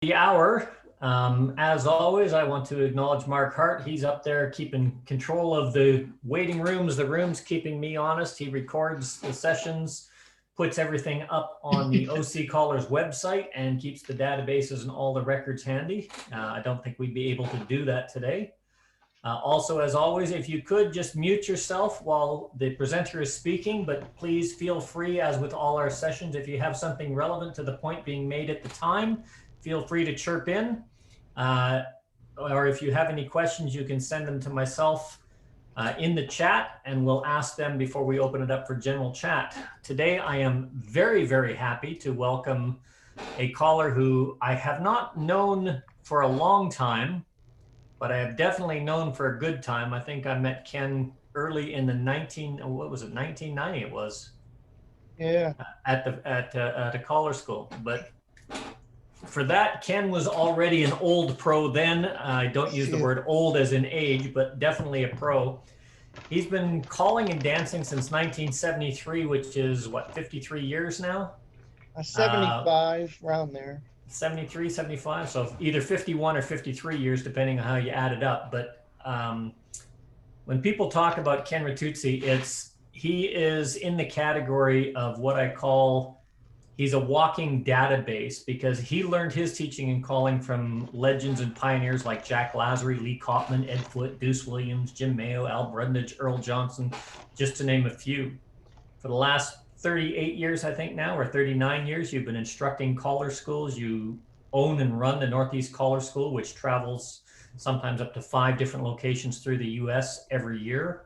The hour. As always, I want to acknowledge Mark Hart. He's up there keeping control of the waiting rooms, the rooms, keeping me honest. He records the sessions, puts everything up on the OC Callers website, and keeps the databases and all the records handy. I don't think we'd be able to do that today. Also, as always, if you could just mute yourself while the presenter is speaking, but please feel free, as with all our sessions, if you have something relevant to the point being made at the time, feel free to chirp in. Or if you have any questions, you can send them to myself in the chat, and we'll ask them before we open it up for general chat. Today, I am very, very happy to welcome a caller who I have not known for a long time, but I have definitely known for a good time. I think I met Ken early in the 1990 it was. Yeah. At a caller school. But for that, Ken was already an old pro then. I don't use the word old as in age, but definitely a pro. He's been calling and dancing since 1973, which is what, 53 years now? 75, around there. 73, 75. So either 51 or 53 years, depending on how you add it up. But when people talk about Ken Ritucci, he is in the category of what I call, he's a walking database, because he learned his teaching and calling from legends and pioneers like Jack Lazary, Lee Kopman, Ed Foote, Deuce Williams, Jim Mayo, Al Brundage, Earl Johnson, just to name a few. For the last 38 years, I think now, or 39 years, you've been instructing caller schools. You own and run the Northeast Caller School, which travels sometimes up to 5 different locations through the US every year.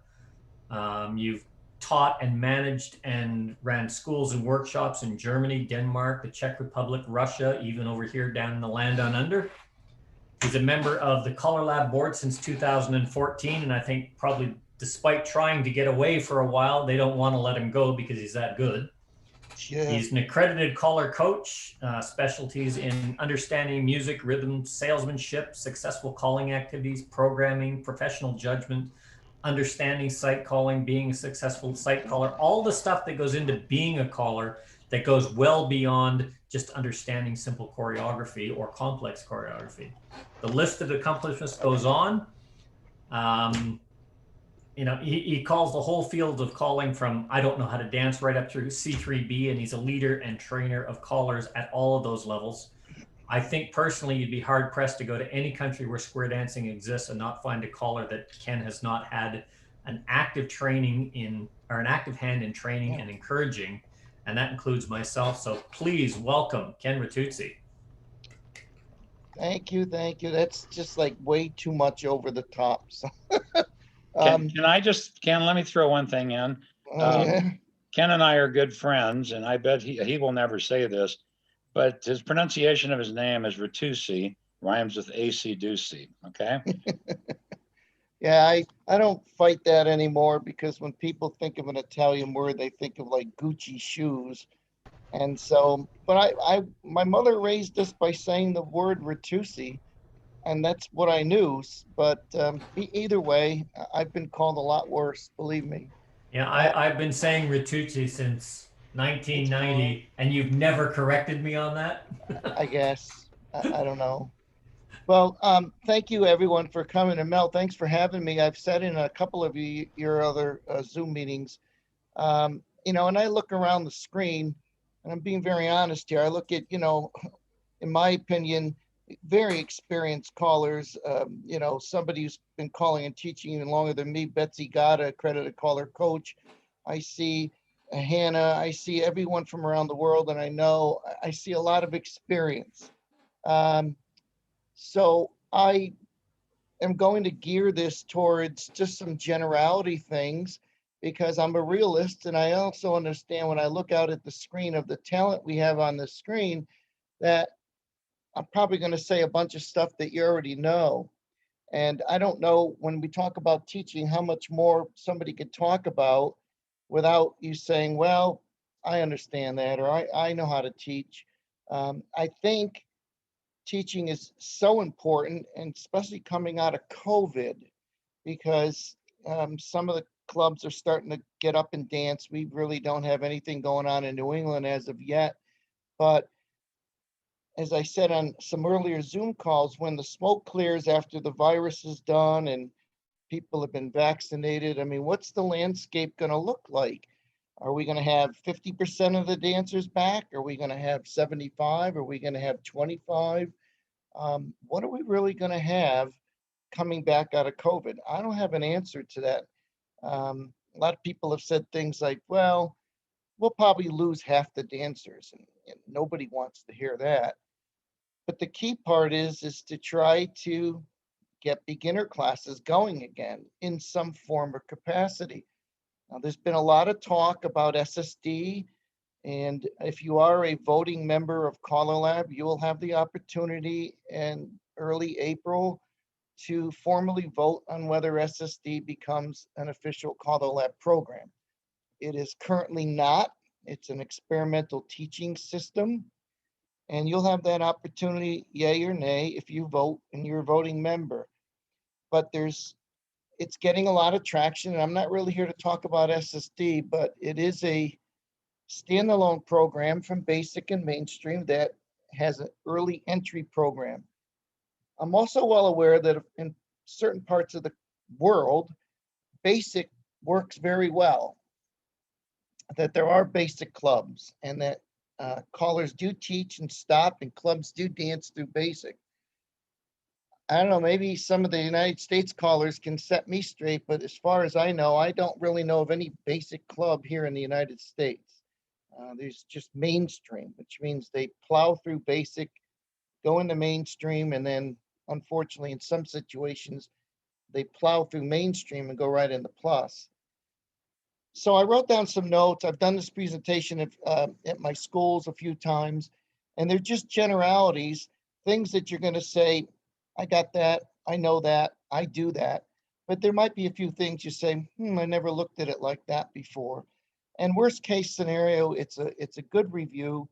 You've taught and managed and ran schools and workshops in Germany, Denmark, the Czech Republic, Russia, even over here down in the land on under. He's a member of the Caller Lab board since 2014, and I think probably despite trying to get away for a while, they don't want to let him go because he's that good. Yeah. He's an accredited caller coach, specialties in understanding music, rhythm, salesmanship, successful calling activities, programming, professional judgment, understanding site calling, being a successful site caller, all the stuff that goes into being a caller that goes well beyond just understanding simple choreography or complex choreography. The list of accomplishments goes on. He calls the whole field of calling from I don't know how to dance right up through C3B, and he's a leader and trainer of callers at all of those levels. I think personally you'd be hard pressed to go to any country where square dancing exists and not find a caller that Ken has not had an active training in, or an active hand in training and encouraging, and that includes myself. So please welcome Ken Ritucci. Thank you. That's just like way too much over the top. So, Ken, let me throw one thing in. Ken and I are good friends, and I bet he will never say this, but his pronunciation of his name is Ritucci, rhymes with AC Ducey, okay? Yeah, I don't fight that anymore, because when people think of an Italian word, they think of like Gucci shoes. And so, but my mother raised us by saying the word Ritucci, and that's what I knew. But either way, I've been called a lot worse, believe me. Yeah, I've been saying Ritucci since 1990, and you've never corrected me on that? I guess. I don't know. Well, thank you everyone for coming. And Mel, thanks for having me. I've sat in a couple of your other Zoom meetings, and I look around the screen, and I'm being very honest here. I look at, in my opinion, very experienced callers, somebody who's been calling and teaching even longer than me, Betsy Gata, accredited caller coach. I see Hannah, I see everyone from around the world, and I see a lot of experience. So I am going to gear this towards just some generality things, because I'm a realist, and I also understand when I look out at the screen of the talent we have on the screen that I'm probably going to say a bunch of stuff that you already know. And I don't know, when we talk about teaching, how much more somebody could talk about without you saying, well, I understand that, or I know how to teach. I think teaching is so important, and especially coming out of COVID, because some of the clubs are starting to get up and dance. We really don't have anything going on in New England as of yet, but as I said on some earlier Zoom calls, when the smoke clears after the virus is done and people have been vaccinated, I mean, what's the landscape going to look like? Are we going to have 50% of the dancers back? Are we going to have 75? Are we going to have 25? What are we really going to have coming back out of COVID? I don't have an answer to that. A lot of people have said things like, well, we'll probably lose half the dancers, and nobody wants to hear that. But the key part is to try to get beginner classes going again in some form or capacity. Now, there's been a lot of talk about SSD, and if you are a voting member of Color Lab, you will have the opportunity in early April to formally vote on whether SSD becomes an official Color Lab program. It is currently not. It's an experimental teaching system, and you'll have that opportunity, yay or nay, if you vote and you're a voting member. But it's getting a lot of traction, and I'm not really here to talk about SSD, but it is a standalone program from basic and mainstream that has an early entry program. I'm also well aware that in certain parts of the world, basic works very well, that there are basic clubs, and that callers do teach and stop, and clubs do dance through basic. I don't know, maybe some of the United States callers can set me straight, but as far as I know, I don't really know of any basic club here in the United States. There's just mainstream, which means they plow through basic, go into mainstream, and then unfortunately in some situations, they plow through mainstream and go right into plus. So I wrote down some notes. I've done this presentation at my schools a few times, and they're just generalities, things that you're going to say, I got that, I know that, I do that. But there might be a few things you say, I never looked at it like that before. And worst case scenario, it's a good review.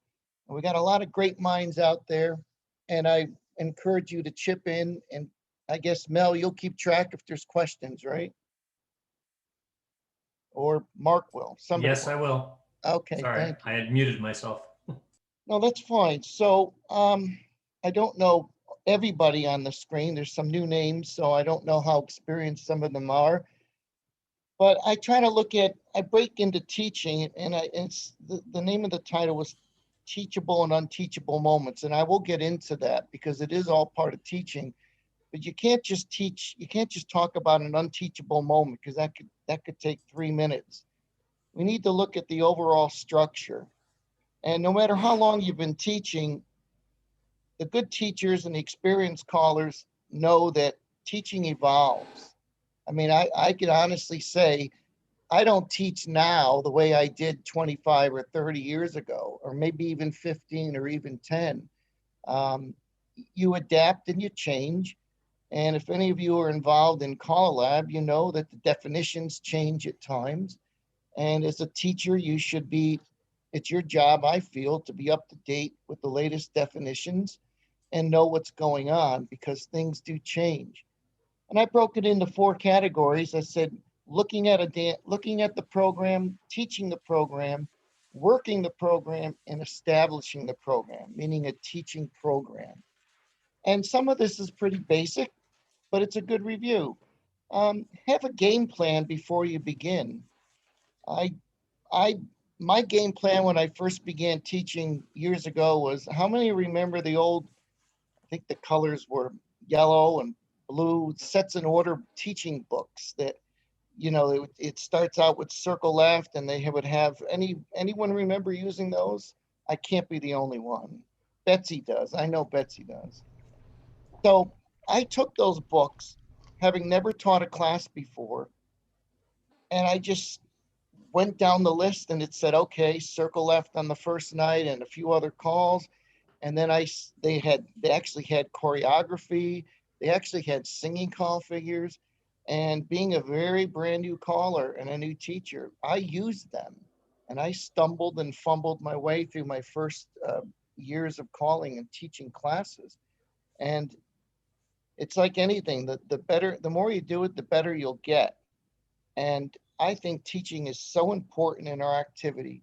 And we got a lot of great minds out there, and I encourage you to chip in. And I guess, Mel, you'll keep track if there's questions, right? Or Mark will. Somebody Yes, will. I will. Okay, Sorry, thank you. I had muted myself. No, that's fine. So I don't know everybody on the screen. There's some new names, so I don't know how experienced some of them are. But I try to look at, I break into teaching, and it's the name of the title was Teachable and Unteachable Moments. And I will get into that because it is all part of teaching. But you can't just teach, you can't just talk about an unteachable moment, because that could take 3 minutes. We need to look at the overall structure. And no matter how long you've been teaching, the good teachers and the experienced callers know that teaching evolves. I mean, I could honestly say, I don't teach now the way I did 25 or 30 years ago, or maybe even 15 or even 10. You adapt and you change. And if any of you are involved in Call Lab, you know that the definitions change at times. And as a teacher, you should be, it's your job, I feel, to be up to date with the latest definitions and know what's going on, because things do change. And I broke it into 4 categories. I said, looking at the program, teaching the program, working the program, and establishing the program, meaning a teaching program. And some of this is pretty basic, but it's a good review. Have a game plan before you begin. My game plan when I first began teaching years ago was, how many remember the old, I think the colors were yellow and blue, sets in order teaching books that, it starts out with circle left, and they would have, anyone remember using those? I can't be the only one. Betsy does. I know Betsy does. So I took those books, having never taught a class before, and I just went down the list, and it said, okay, circle left on the first night and a few other calls. And then they actually had choreography. They actually had singing call figures. And being a very brand new caller and a new teacher, I used them. And I stumbled and fumbled my way through my first years of calling and teaching classes. And it's like anything, the more you do it, the better you'll get. And I think teaching is so important in our activity.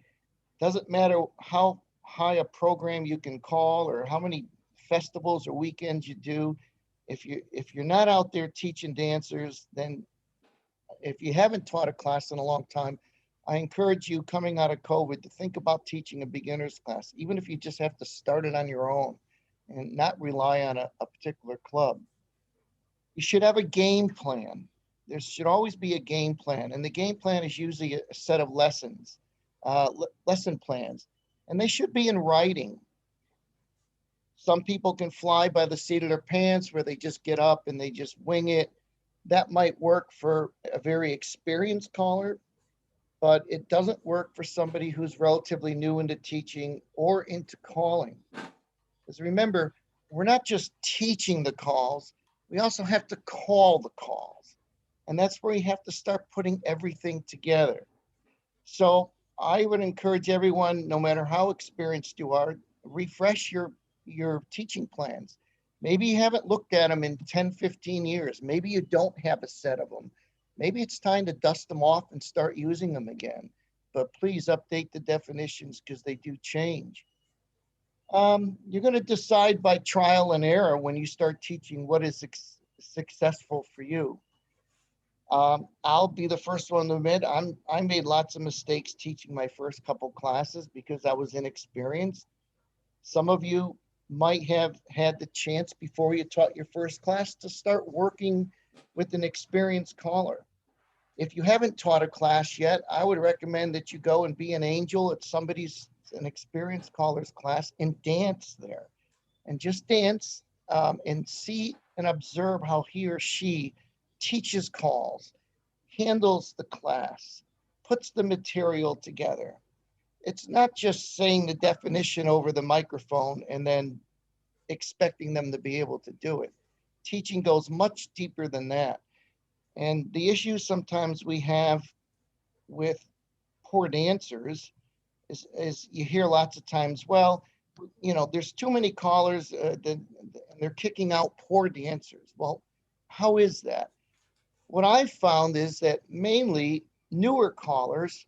Doesn't matter how high a program you can call or how many festivals or weekends you do. If you're not out there teaching dancers, then if you haven't taught a class in a long time, I encourage you coming out of COVID to think about teaching a beginner's class, even if you just have to start it on your own and not rely on a particular club. You should have a game plan. There should always be a game plan. And the game plan is usually a set of lessons, lesson plans, and they should be in writing. Some people can fly by the seat of their pants where they just get up and they just wing it. That might work for a very experienced caller, but it doesn't work for somebody who's relatively new into teaching or into calling. Because remember, we're not just teaching the calls, we also have to call the calls. And that's where you have to start putting everything together. So I would encourage everyone, no matter how experienced you are, refresh your teaching plans. Maybe you haven't looked at them in 10, 15 years. Maybe you don't have a set of them. Maybe it's time to dust them off and start using them again. But please update the definitions because they do change. You're going to decide by trial and error when you start teaching what is successful for you. I'll be the first one to admit I made lots of mistakes teaching my first couple classes because I was inexperienced. Some of you might have had the chance before you taught your first class to start working with an experienced caller. If you haven't taught a class yet, I would recommend that you go and be an angel at an experienced caller's class and dance there. And just dance and see and observe how he or she teaches calls, handles the class, puts the material together. It's not just saying the definition over the microphone and then expecting them to be able to do it. Teaching goes much deeper than that. And the issue sometimes we have with poor dancers is you hear lots of times, well, you know, there's too many callers, they're kicking out poor dancers. Well, how is that? What I've found is that mainly newer callers,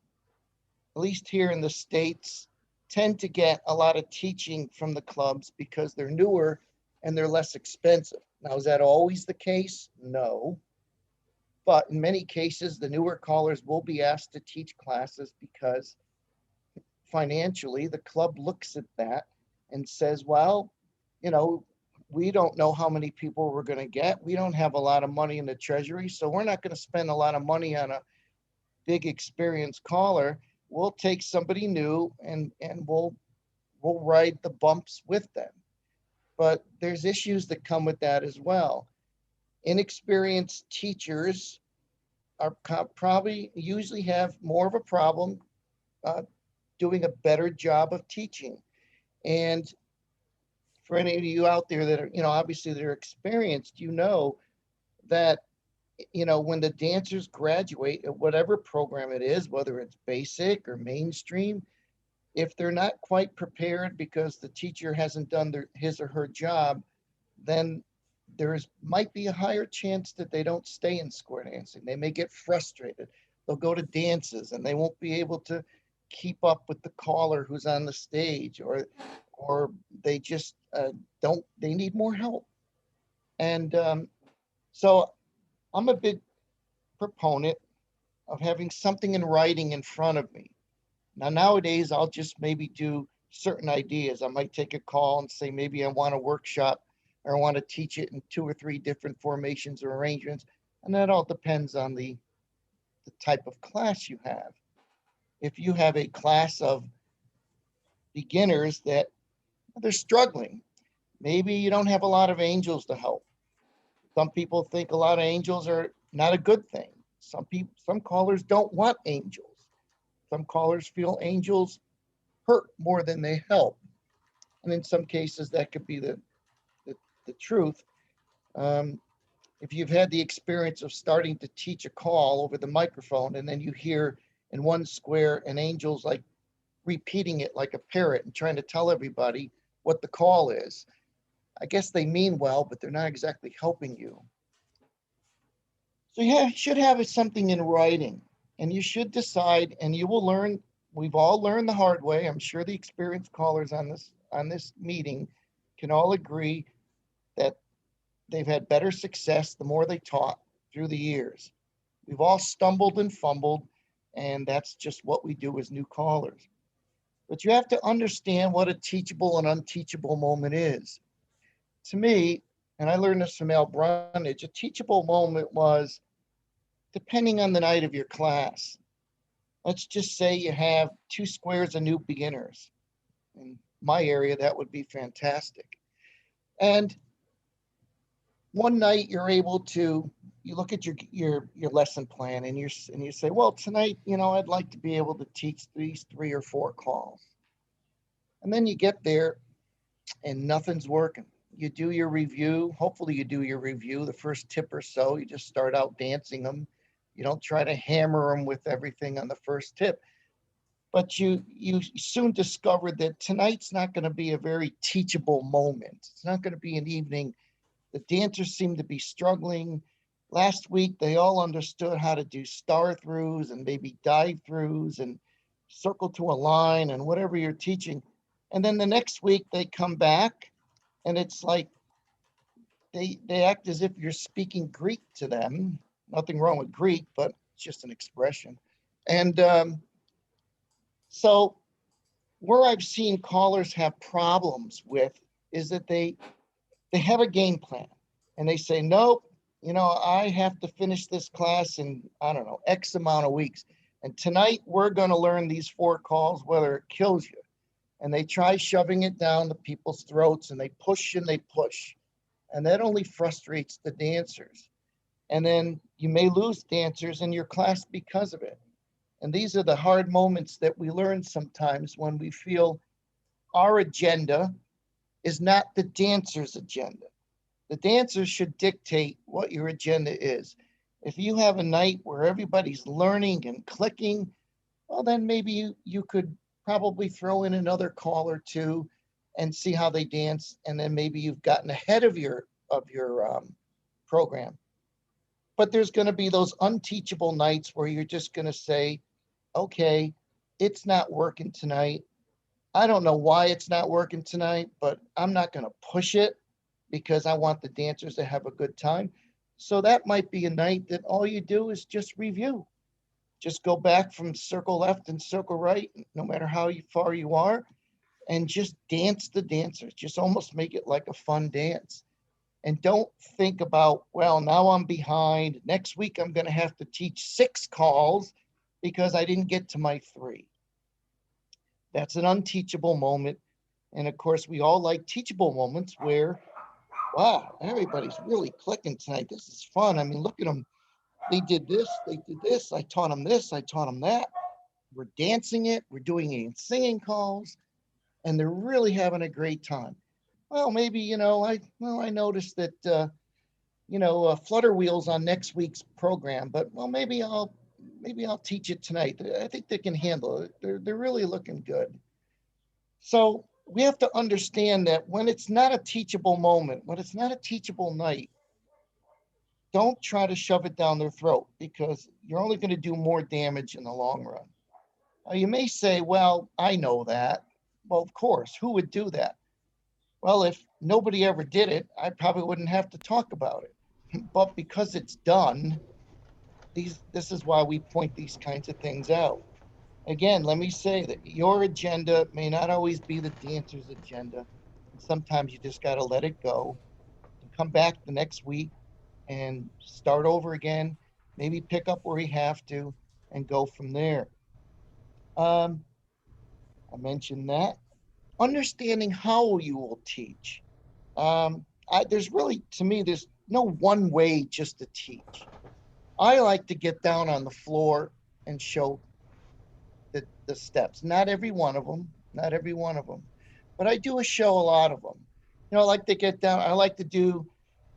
at least here in the States, tend to get a lot of teaching from the clubs because they're newer and they're less expensive. Now, is that always the case? No. But in many cases, the newer callers will be asked to teach classes because financially, the club looks at that and says, well, you know, we don't know how many people we're going to get. We don't have a lot of money in the treasury, so we're not going to spend a lot of money on a big experienced caller. We'll take somebody new and we'll ride the bumps with them. But there's issues that come with that as well. Inexperienced teachers are probably usually have more of a problem doing a better job of teaching. And for any of you out there that are, you know, obviously they're experienced, you know that, you know, when the dancers graduate at whatever program it is, whether it's basic or mainstream, if they're not quite prepared because the teacher hasn't done his or her job, then might be a higher chance that they don't stay in square dancing. They may get frustrated. They'll go to dances and they won't be able to keep up with the caller who's on the stage, or they just they need more help. And so I'm a big proponent of having something in writing in front of me. Now, nowadays, I'll just maybe do certain ideas. I might take a call and say, maybe I want a workshop or I want to teach it in 2 or 3 different formations or arrangements. And that all depends on the type of class you have. If you have a class of beginners that they're struggling, maybe you don't have a lot of angels to help. Some people think a lot of angels are not a good thing. Some callers don't want angels. Some callers feel angels hurt more than they help. And in some cases, that could be the truth. If you've had the experience of starting to teach a call over the microphone, and then you hear in one square an angel's like repeating it like a parrot and trying to tell everybody what the call is, I guess they mean well, but they're not exactly helping you. So you should have something in writing, and you should decide, and you will learn we've all learned the hard way. I'm sure the experienced callers on this meeting can all agree that they've had better success the more they taught through the years. We've all stumbled and fumbled, and that's just what we do as new callers. But you have to understand what a teachable and unteachable moment is. To me, and I learned this from Al Brundage, a teachable moment was, depending on the night of your class, let's just say you have 2 squares of new beginners. In my area, that would be fantastic. And one night you're able to, you look at your lesson plan and you say, well, tonight, I'd like to be able to teach these 3 or 4 calls. And then you get there and nothing's working. You do your review. Hopefully you do your review. The first tip or so, you just start out dancing them. You don't try to hammer them with everything on the first tip. But you soon discovered that tonight's not going to be a very teachable moment. It's not going to be an evening. The dancers seem to be struggling. Last week, they all understood how to do star throughs and maybe dive throughs and circle to a line and whatever you're teaching. And then the next week they come back and it's like they act as if you're speaking Greek to them. Nothing wrong with Greek, but it's just an expression. And so where I've seen callers have problems with is that they have a game plan and they say, nope, I have to finish this class in, I don't know, X amount of weeks. And tonight we're going to learn these 4 calls, whether it kills you. And they try shoving it down the people's throats and they push and they push. And that only frustrates the dancers. And then you may lose dancers in your class because of it. And these are the hard moments that we learn sometimes when we feel our agenda is not the dancer's agenda. The dancers should dictate what your agenda is. If you have a night where everybody's learning and clicking, well, then maybe you could probably throw in another call or 2 and see how they dance. And then maybe you've gotten ahead of your program. But there's going to be those unteachable nights where you're just going to say, okay, it's not working tonight. I don't know why it's not working tonight, but I'm not going to push it because I want the dancers to have a good time. So that might be a night that all you do is just review. Just go back from circle left and circle right, no matter how far you are, and just dance the dancers. Just almost make it like a fun dance. And don't think about, well, now I'm behind. Next week, I'm going to have to teach 6 calls because I didn't get to my 3. That's an unteachable moment. And of course, we all like teachable moments where, wow, everybody's really clicking tonight. This is fun. I mean, look at them. They did this, I taught them this, I taught them that. We're dancing it, we're doing it in singing calls, and they're really having a great time. Well, maybe, I noticed that, flutter wheels on next week's program, but well, maybe I'll teach it tonight. I think they can handle it. They're really looking good. So we have to understand that when it's not a teachable moment, when it's not a teachable night, don't try to shove it down their throat because you're only going to do more damage in the long run. You may say, well, I know that. Well, of course, who would do that? Well, if nobody ever did it, I probably wouldn't have to talk about it. But because it's done, this is why we point these kinds of things out. Again, let me say that your agenda may not always be the dancer's agenda. Sometimes you just got to let it go and come back the next week and start over again, maybe pick up where you have to and go from there. I mentioned that. Understanding how you will teach. There's really, to me, there's no one way just to teach. I like to get down on the floor and show the steps. Not every one of them, but I do show a lot of them. I like to get down, I like to do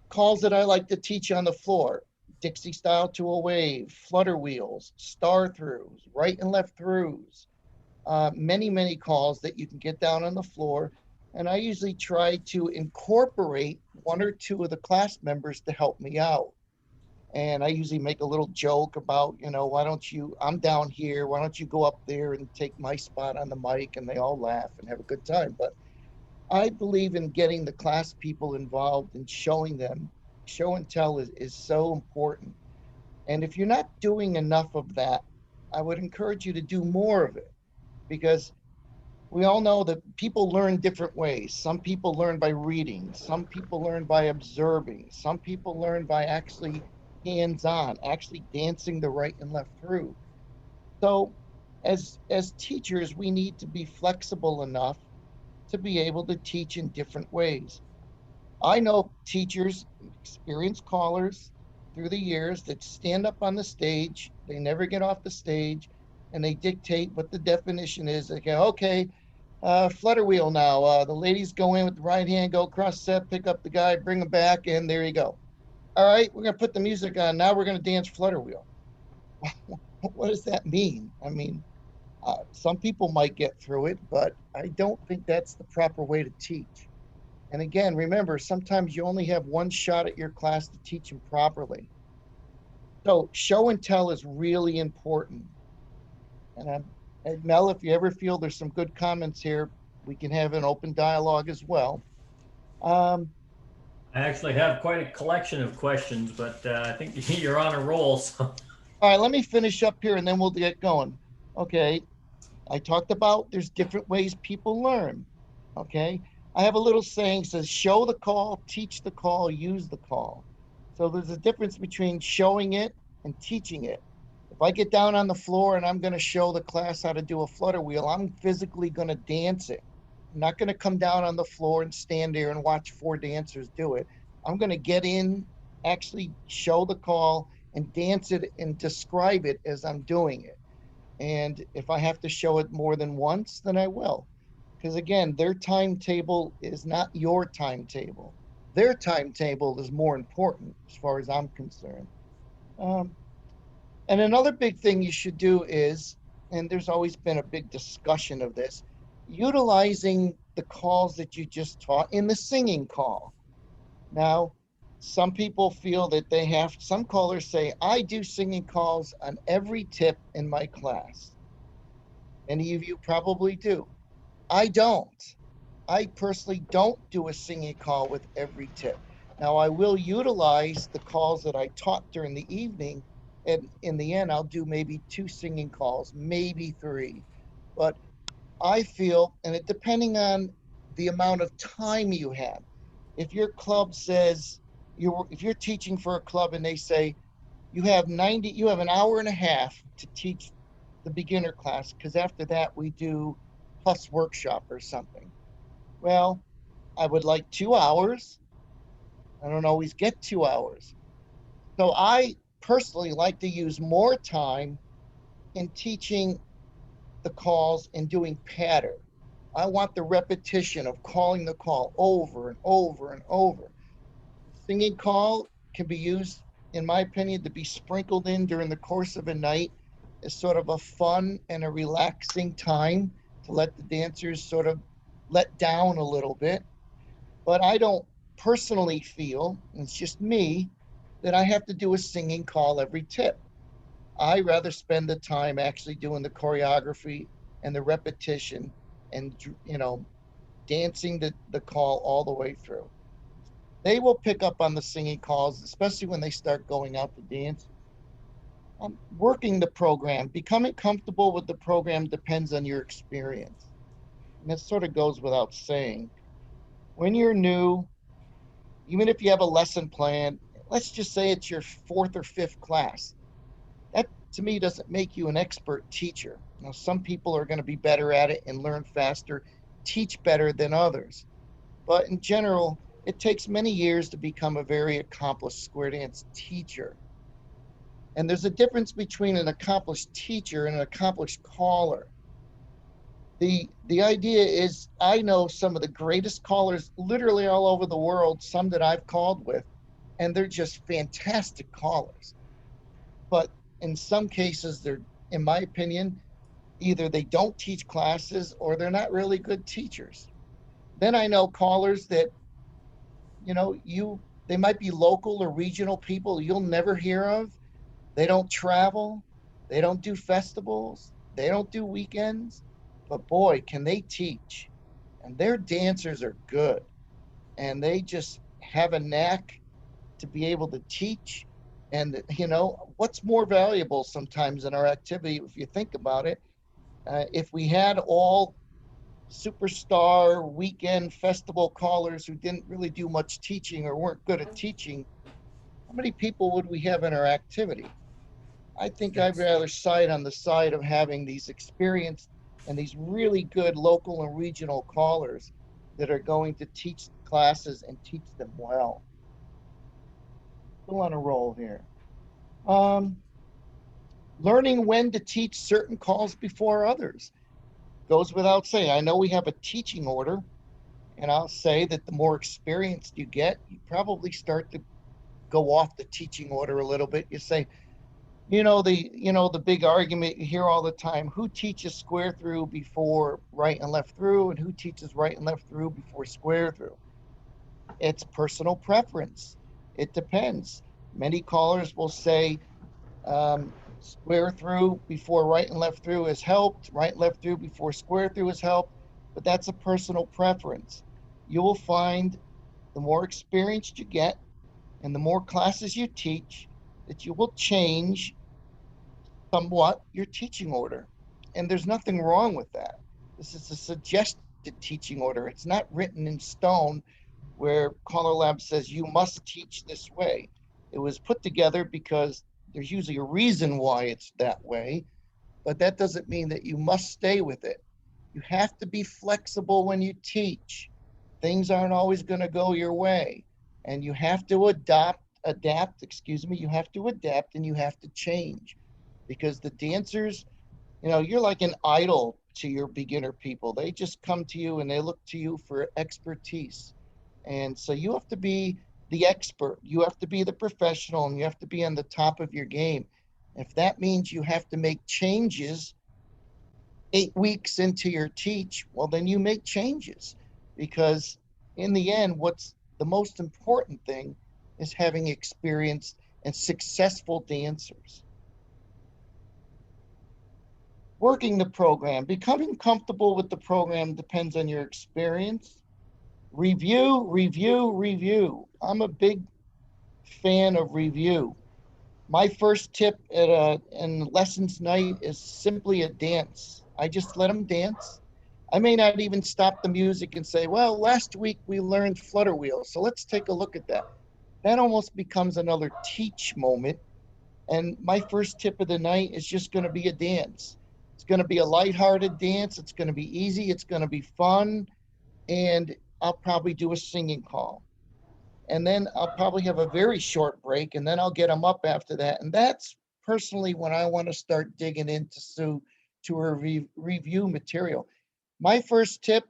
calls that I like to teach on the floor. Dixie style to a wave, flutter wheels, star throughs, right and left throughs. Many calls that you can get down on the floor. And I usually try to incorporate 1 or 2 of the class members to help me out. And I usually make a little joke about, why don't you, I'm down here, why don't you go up there and take my spot on the mic? And they all laugh and have a good time. But I believe in getting the class people involved and showing them. Show and tell is so important. And if you're not doing enough of that, I would encourage you to do more of it, because we all know that people learn different ways. Some people learn by reading, some people learn by observing, some people learn by actually hands-on, actually dancing the right and left through. So as teachers, we need to be flexible enough to be able to teach in different ways. I know teachers, experienced callers through the years, that stand up on the stage, they never get off the stage, and they dictate what the definition is. They go, okay, flutter wheel now. The ladies go in with the right hand, go across set, pick up the guy, bring him back, and there you go. All right, we're going to put the music on. Now we're going to dance flutter wheel. What does that mean? I mean, some people might get through it, but I don't think that's the proper way to teach. And again, remember, sometimes you only have one shot at your class to teach them properly. So show and tell is really important. And Mel, if you ever feel there's some good comments here, we can have an open dialogue as well. I actually have quite a collection of questions, but I think you're on a roll. So. All right, let me finish up here and then we'll get going. Okay, I talked about there's different ways people learn. Okay, I have a little saying says, show the call, teach the call, use the call. So there's a difference between showing it and teaching it. If I get down on the floor and I'm going to show the class how to do a flutter wheel, I'm physically going to dance it. I'm not going to come down on the floor and stand there and watch 4 dancers do it. I'm going to get in, actually show the call and dance it and describe it as I'm doing it. And if I have to show it more than once, then I will. Because again, their timetable is not your timetable. Their timetable is more important as far as I'm concerned. And another big thing you should do is, and there's always been a big discussion of this, utilizing the calls that you just taught in the singing call. Now, some people feel that they have, some callers say, I do singing calls on every tip in my class. Many of you probably do. I don't. I personally don't do a singing call with every tip. Now, I will utilize the calls that I taught during the evening, and in the end, I'll do maybe 2 singing calls, maybe 3. But I feel, and it depending on the amount of time you have. If your club says, if you're teaching for a club and they say, you have an hour and a half to teach the beginner class, because after that we do plus workshop or something. Well, I would like 2 hours. I don't always get 2 hours. So I personally like to use more time in teaching the calls and doing pattern. I want the repetition of calling the call over and over and over. Singing call can be used, in my opinion, to be sprinkled in during the course of a night as sort of a fun and a relaxing time to let the dancers sort of let down a little bit. But I don't personally feel, and it's just me, that I have to do a singing call every tip. I rather spend the time actually doing the choreography and the repetition and, dancing the call all the way through. They will pick up on the singing calls, especially when they start going out to dance. Working the program, becoming comfortable with the program depends on your experience. And that sort of goes without saying. When you're new, even if you have a lesson plan, let's just say it's your 4th or 5th class. That to me doesn't make you an expert teacher. Now, some people are going to be better at it and learn faster, teach better than others. But in general, it takes many years to become a very accomplished square dance teacher. And there's a difference between an accomplished teacher and an accomplished caller. The idea is, I know some of the greatest callers literally all over the world, some that I've called with, and they're just fantastic callers. But in some cases, they're, in my opinion, either they don't teach classes or they're not really good teachers. Then I know callers that, They might be local or regional people you'll never hear of. They don't travel. They don't do festivals. They don't do weekends. But boy, can they teach. And their dancers are good. And they just have a knack to be able to teach. And, you know, what's more valuable sometimes in our activity, if you think about it, if we had all superstar weekend festival callers who didn't really do much teaching or weren't good at teaching, how many people would we have in our activity? I think I'd rather side on the side of having these experienced and these really good local and regional callers that are going to teach classes and teach them well. Still on a roll here. Learning when to teach certain calls before others. Goes without saying. I know we have a teaching order, and I'll say that the more experienced you get, you probably start to go off the teaching order a little bit. You say, the big argument you hear all the time, who teaches square through before right and left through, and who teaches right and left through before square through? It's personal preference. It depends. Many callers will say square through before right and left through has helped, right and left through before square through has helped, but that's a personal preference. You will find the more experienced you get and the more classes you teach, that you will change somewhat your teaching order. And there's nothing wrong with that. This is a suggested teaching order. It's not written in stone where Caller Lab says you must teach this way. It was put together because there's usually a reason why it's that way, but that doesn't mean that you must stay with it. You have to be flexible when you teach. Things aren't always going to go your way, and you have to adapt, you have to adapt and you have to change, because the dancers, you're like an idol to your beginner people. They just come to you and they look to you for expertise. And so you have to be the expert, you have to be the professional, and you have to be on the top of your game. If that means you have to make changes 8 weeks into your teach, well, then you make changes, because in the end, what's the most important thing is having experienced and successful dancers. Working the program, becoming comfortable with the program depends on your experience. Review, review, review. I'm a big fan of review. My first tip in lessons night is simply a dance. I just let them dance. I may not even stop the music and say, well, last week we learned flutter wheels, so let's take a look at that. That almost becomes another teach moment. And my first tip of the night is just going to be a dance. It's going to be a lighthearted dance. It's going to be easy. It's going to be fun. And I'll probably do a singing call. And then I'll probably have a very short break, and then I'll get them up after that. And that's personally when I want to start digging into a review material. My first tip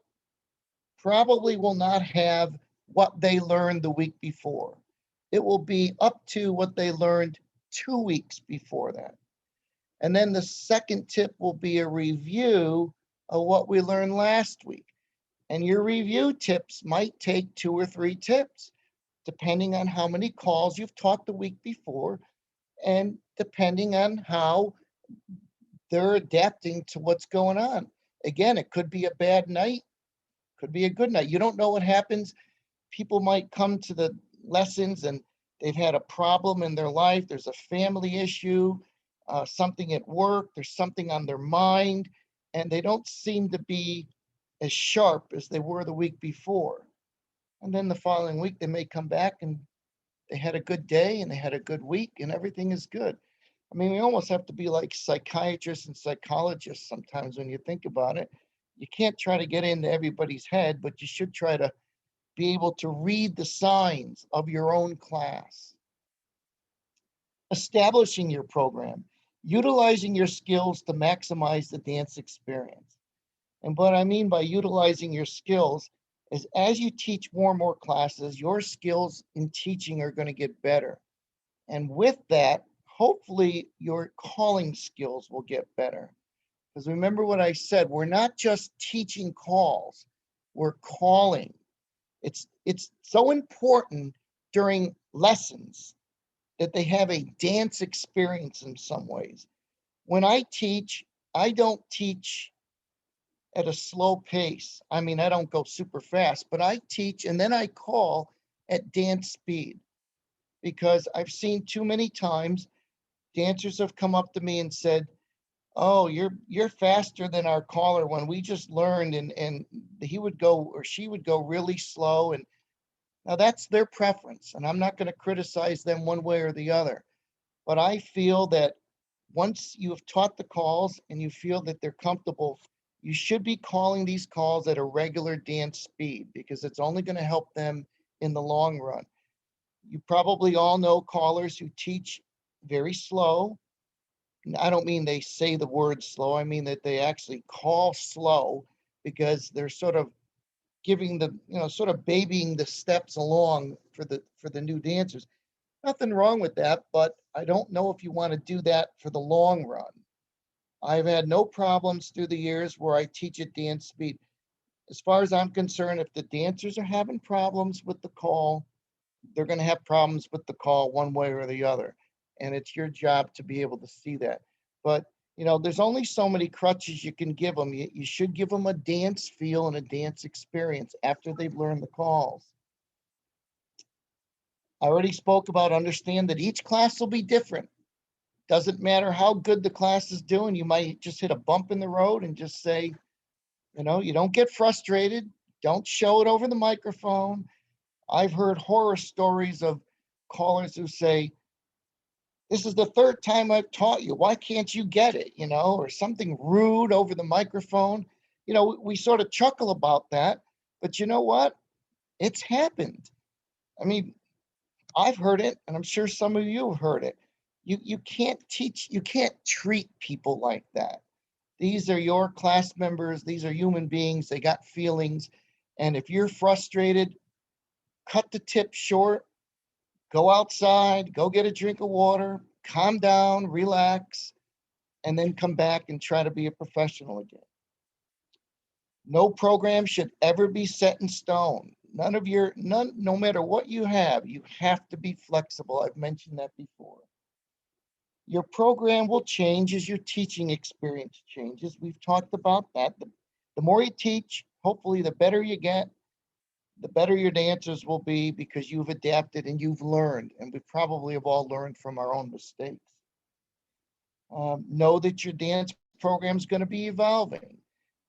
probably will not have what they learned the week before. It will be up to what they learned 2 weeks before that. And then the second tip will be a review of what we learned last week. And your review tips might take 2 or 3 tips, depending on how many calls you've taught the week before, and depending on how they're adapting to what's going on. Again, it could be a bad night, could be a good night. You don't know what happens. People might come to the lessons and they've had a problem in their life. There's a family issue, something at work, there's something on their mind, and they don't seem to be as sharp as they were the week before. And then the following week, they may come back and they had a good day and they had a good week and everything is good. I mean, we almost have to be like psychiatrists and psychologists sometimes when you think about it. You can't try to get into everybody's head, but you should try to be able to read the signs of your own class. Establishing your program, utilizing your skills to maximize the dance experience. And what I mean by utilizing your skills is as you teach more and more classes, your skills in teaching are going to get better. And with that, hopefully your calling skills will get better. Because remember what I said, we're not just teaching calls, we're calling. It's so important during lessons, that they have a dance experience in some ways. When I teach, I don't teach at a slow pace. I mean, I don't go super fast, but I teach and then I call at dance speed, because I've seen too many times dancers have come up to me and said, "Oh, you're faster than our caller when we just learned," and he would go or she would go really slow. And now that's their preference, and I'm not going to criticize them one way or the other. But I feel that once you have taught the calls and you feel that they're comfortable, you should be calling these calls at a regular dance speed, because it's only going to help them in the long run. You probably all know callers who teach very slow. I don't mean they say the word slow. I mean that they actually call slow, because they're sort of giving the, sort of babying the steps along for the new dancers. Nothing wrong with that, but I don't know if you want to do that for the long run. I've had no problems through the years where I teach at dance speed. As far as I'm concerned, if the dancers are having problems with the call, they're going to have problems with the call one way or the other. And it's your job to be able to see that. But, there's only so many crutches you can give them. You should give them a dance feel and a dance experience after they've learned the calls. I already spoke about understand that each class will be different. Doesn't matter how good the class is doing. You might just hit a bump in the road and just say, you don't get frustrated. Don't show it over the microphone. I've heard horror stories of callers who say, "This is the third time I've taught you. Why can't you get it?" Or something rude over the microphone. We sort of chuckle about that, but you know what? It's happened. I mean, I've heard it, and I'm sure some of you have heard it. You can't teach, you can't treat people like that. These are your class members. These are human beings. They got feelings. And if you're frustrated, cut the tip short, go outside, go get a drink of water, calm down, relax, and then come back and try to be a professional again. No program should ever be set in stone. No matter what you have to be flexible. I've mentioned that before. Your program will change as your teaching experience changes. We've talked about that. The more you teach, hopefully the better you get, the better your dancers will be, because you've adapted and you've learned. And we probably have all learned from our own mistakes. Know that your dance program is going to be evolving.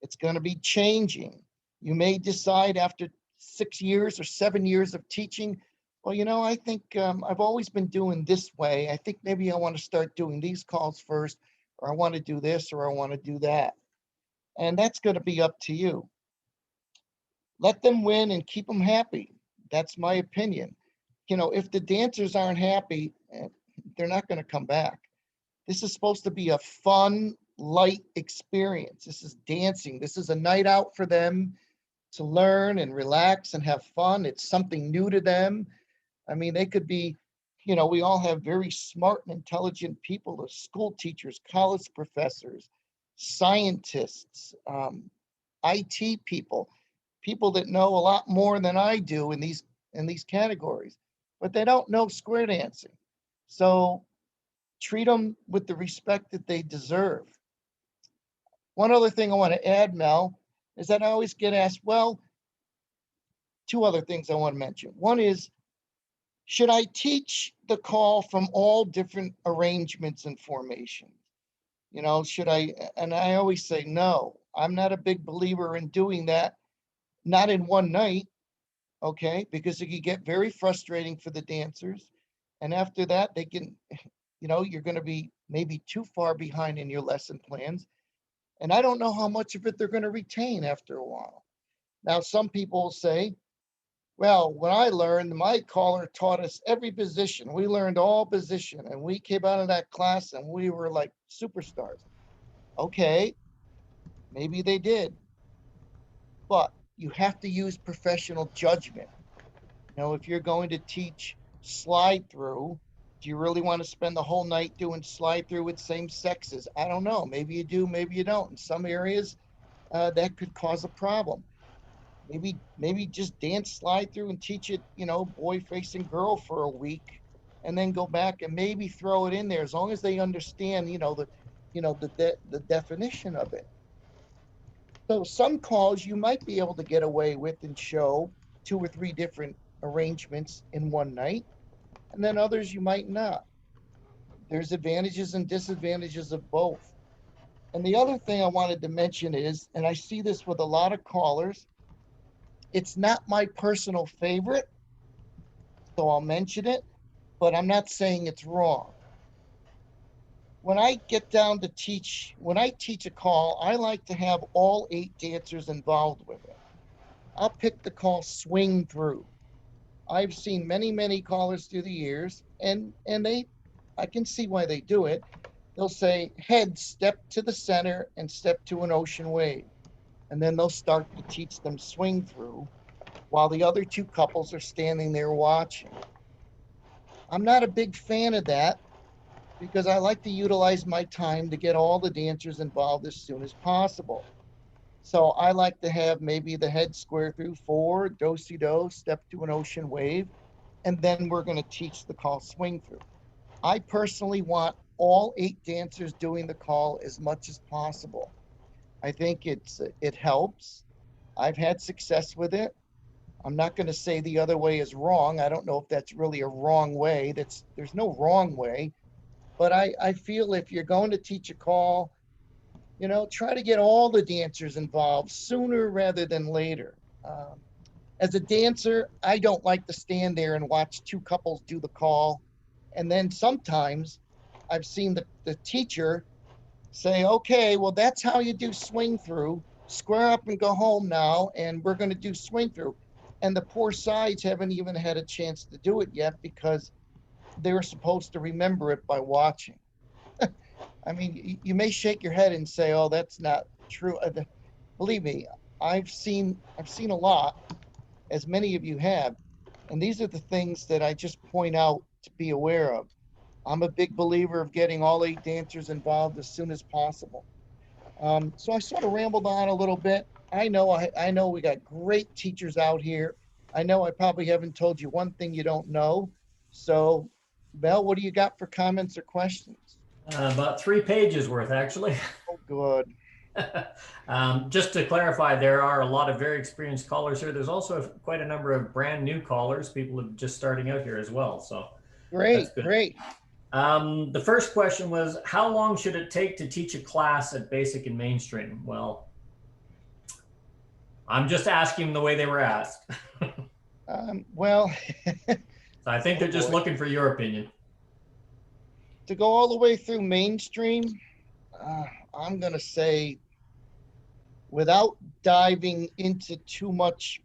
It's going to be changing. You may decide after 6 years or 7 years of teaching, well, I think I've always been doing this way. I think maybe I want to start doing these calls first, or I want to do this, or I want to do that. And that's going to be up to you. Let them win and keep them happy. That's my opinion. If the dancers aren't happy, they're not going to come back. This is supposed to be a fun, light experience. This is dancing. This is a night out for them to learn and relax and have fun. It's something new to them. I mean, they could be, we all have very smart and intelligent people, school teachers, college professors, scientists, IT people that know a lot more than I do in these categories, but they don't know square dancing. So treat them with the respect that they deserve. One other thing I want to add, Mel, is that I always get asked, well, two other things I want to mention. One is, should I teach the call from all different arrangements and formations? Should I? And I always say, no, I'm not a big believer in doing that. Not in one night, okay? Because it can get very frustrating for the dancers. And after that, they can, you're going to be maybe too far behind in your lesson plans. And I don't know how much of it they're going to retain after a while. Now, some people say, well, when I learned, my caller taught us every position. We learned all position, and we came out of that class and we were like superstars. Okay, maybe they did, but you have to use professional judgment. If you're going to teach slide through, do you really want to spend the whole night doing slide through with same sexes? I don't know. Maybe you do, maybe you don't. In some areas, that could cause a problem. maybe just dance, slide through and teach it, boy facing girl for a week, and then go back and maybe throw it in there as long as they understand, the definition of it. So some calls you might be able to get away with and show 2 or 3 different arrangements in one night, and then others you might not. There's advantages and disadvantages of both. And the other thing I wanted to mention is, and I see this with a lot of callers, it's not my personal favorite, so I'll mention it, but I'm not saying it's wrong. When I teach a call, I like to have all 8 dancers involved with it. I'll pick the call swing through. I've seen many callers through the years, and I can see why they do it. They'll say, head, step to the center and step to an ocean wave. And then they'll start to teach them swing through while the other 2 couples are standing there watching. I'm not a big fan of that because I like to utilize my time to get all the dancers involved as soon as possible. So I like to have maybe the head square through 4, do-si-do, step to an ocean wave, and then we're going to teach the call swing through. I personally want all 8 dancers doing the call as much as possible. I think it helps. I've had success with it. I'm not going to say the other way is wrong. I don't know if that's really a wrong way. There's no wrong way. But I feel if you're going to teach a call, try to get all the dancers involved sooner rather than later. As a dancer, I don't like to stand there and watch 2 couples do the call. And then sometimes I've seen the teacher say, okay, well, that's how you do swing through. Square up and go home now, and we're going to do swing through. And the poor sides haven't even had a chance to do it yet because they were supposed to remember it by watching. I mean, you may shake your head and say, oh, that's not true. Believe me, I've seen a lot, as many of you have. And these are the things that I just point out to be aware of. I'm a big believer of getting all 8 dancers involved as soon as possible. So I sort of rambled on a little bit. I know we got great teachers out here. I know I probably haven't told you one thing you don't know. So, Mel, what do you got for comments or questions? About 3 pages worth, actually. Oh, good. Just to clarify, there are a lot of very experienced callers here. There's also quite a number of brand new callers, people just starting out here as well. So great. The first question was, how long should it take to teach a class at basic and mainstream? Well, I'm just asking the way they were asked. Well, so I think they're just looking for your opinion. To go all the way through mainstream, I'm going to say, without diving into too much,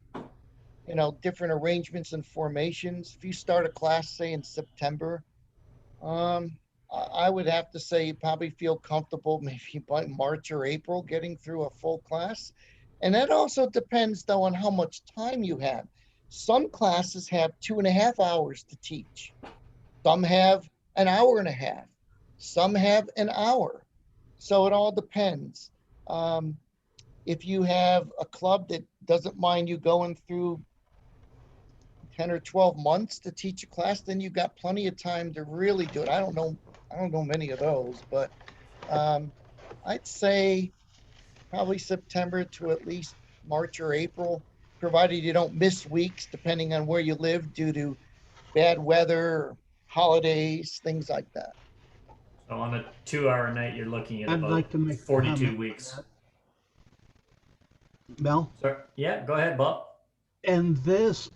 different arrangements and formations, if you start a class, say in September, I would have to say you probably feel comfortable maybe by March or April getting through a full class. And that also depends, though, on how much time you have. Some classes have 2.5 hours to teach. Some have an hour and a half. Some have an hour. So it all depends. If you have a club that doesn't mind you going through 10 or 12 months to teach a class, then you've got plenty of time to really do it. I don't know many of those, but I'd say probably September to at least March or April, provided you don't miss weeks, depending on where you live due to bad weather, holidays, things like that. So on a 2-hour night, you're looking at about 42 weeks. Mel? Sorry. Yeah, go ahead, Bob. And this,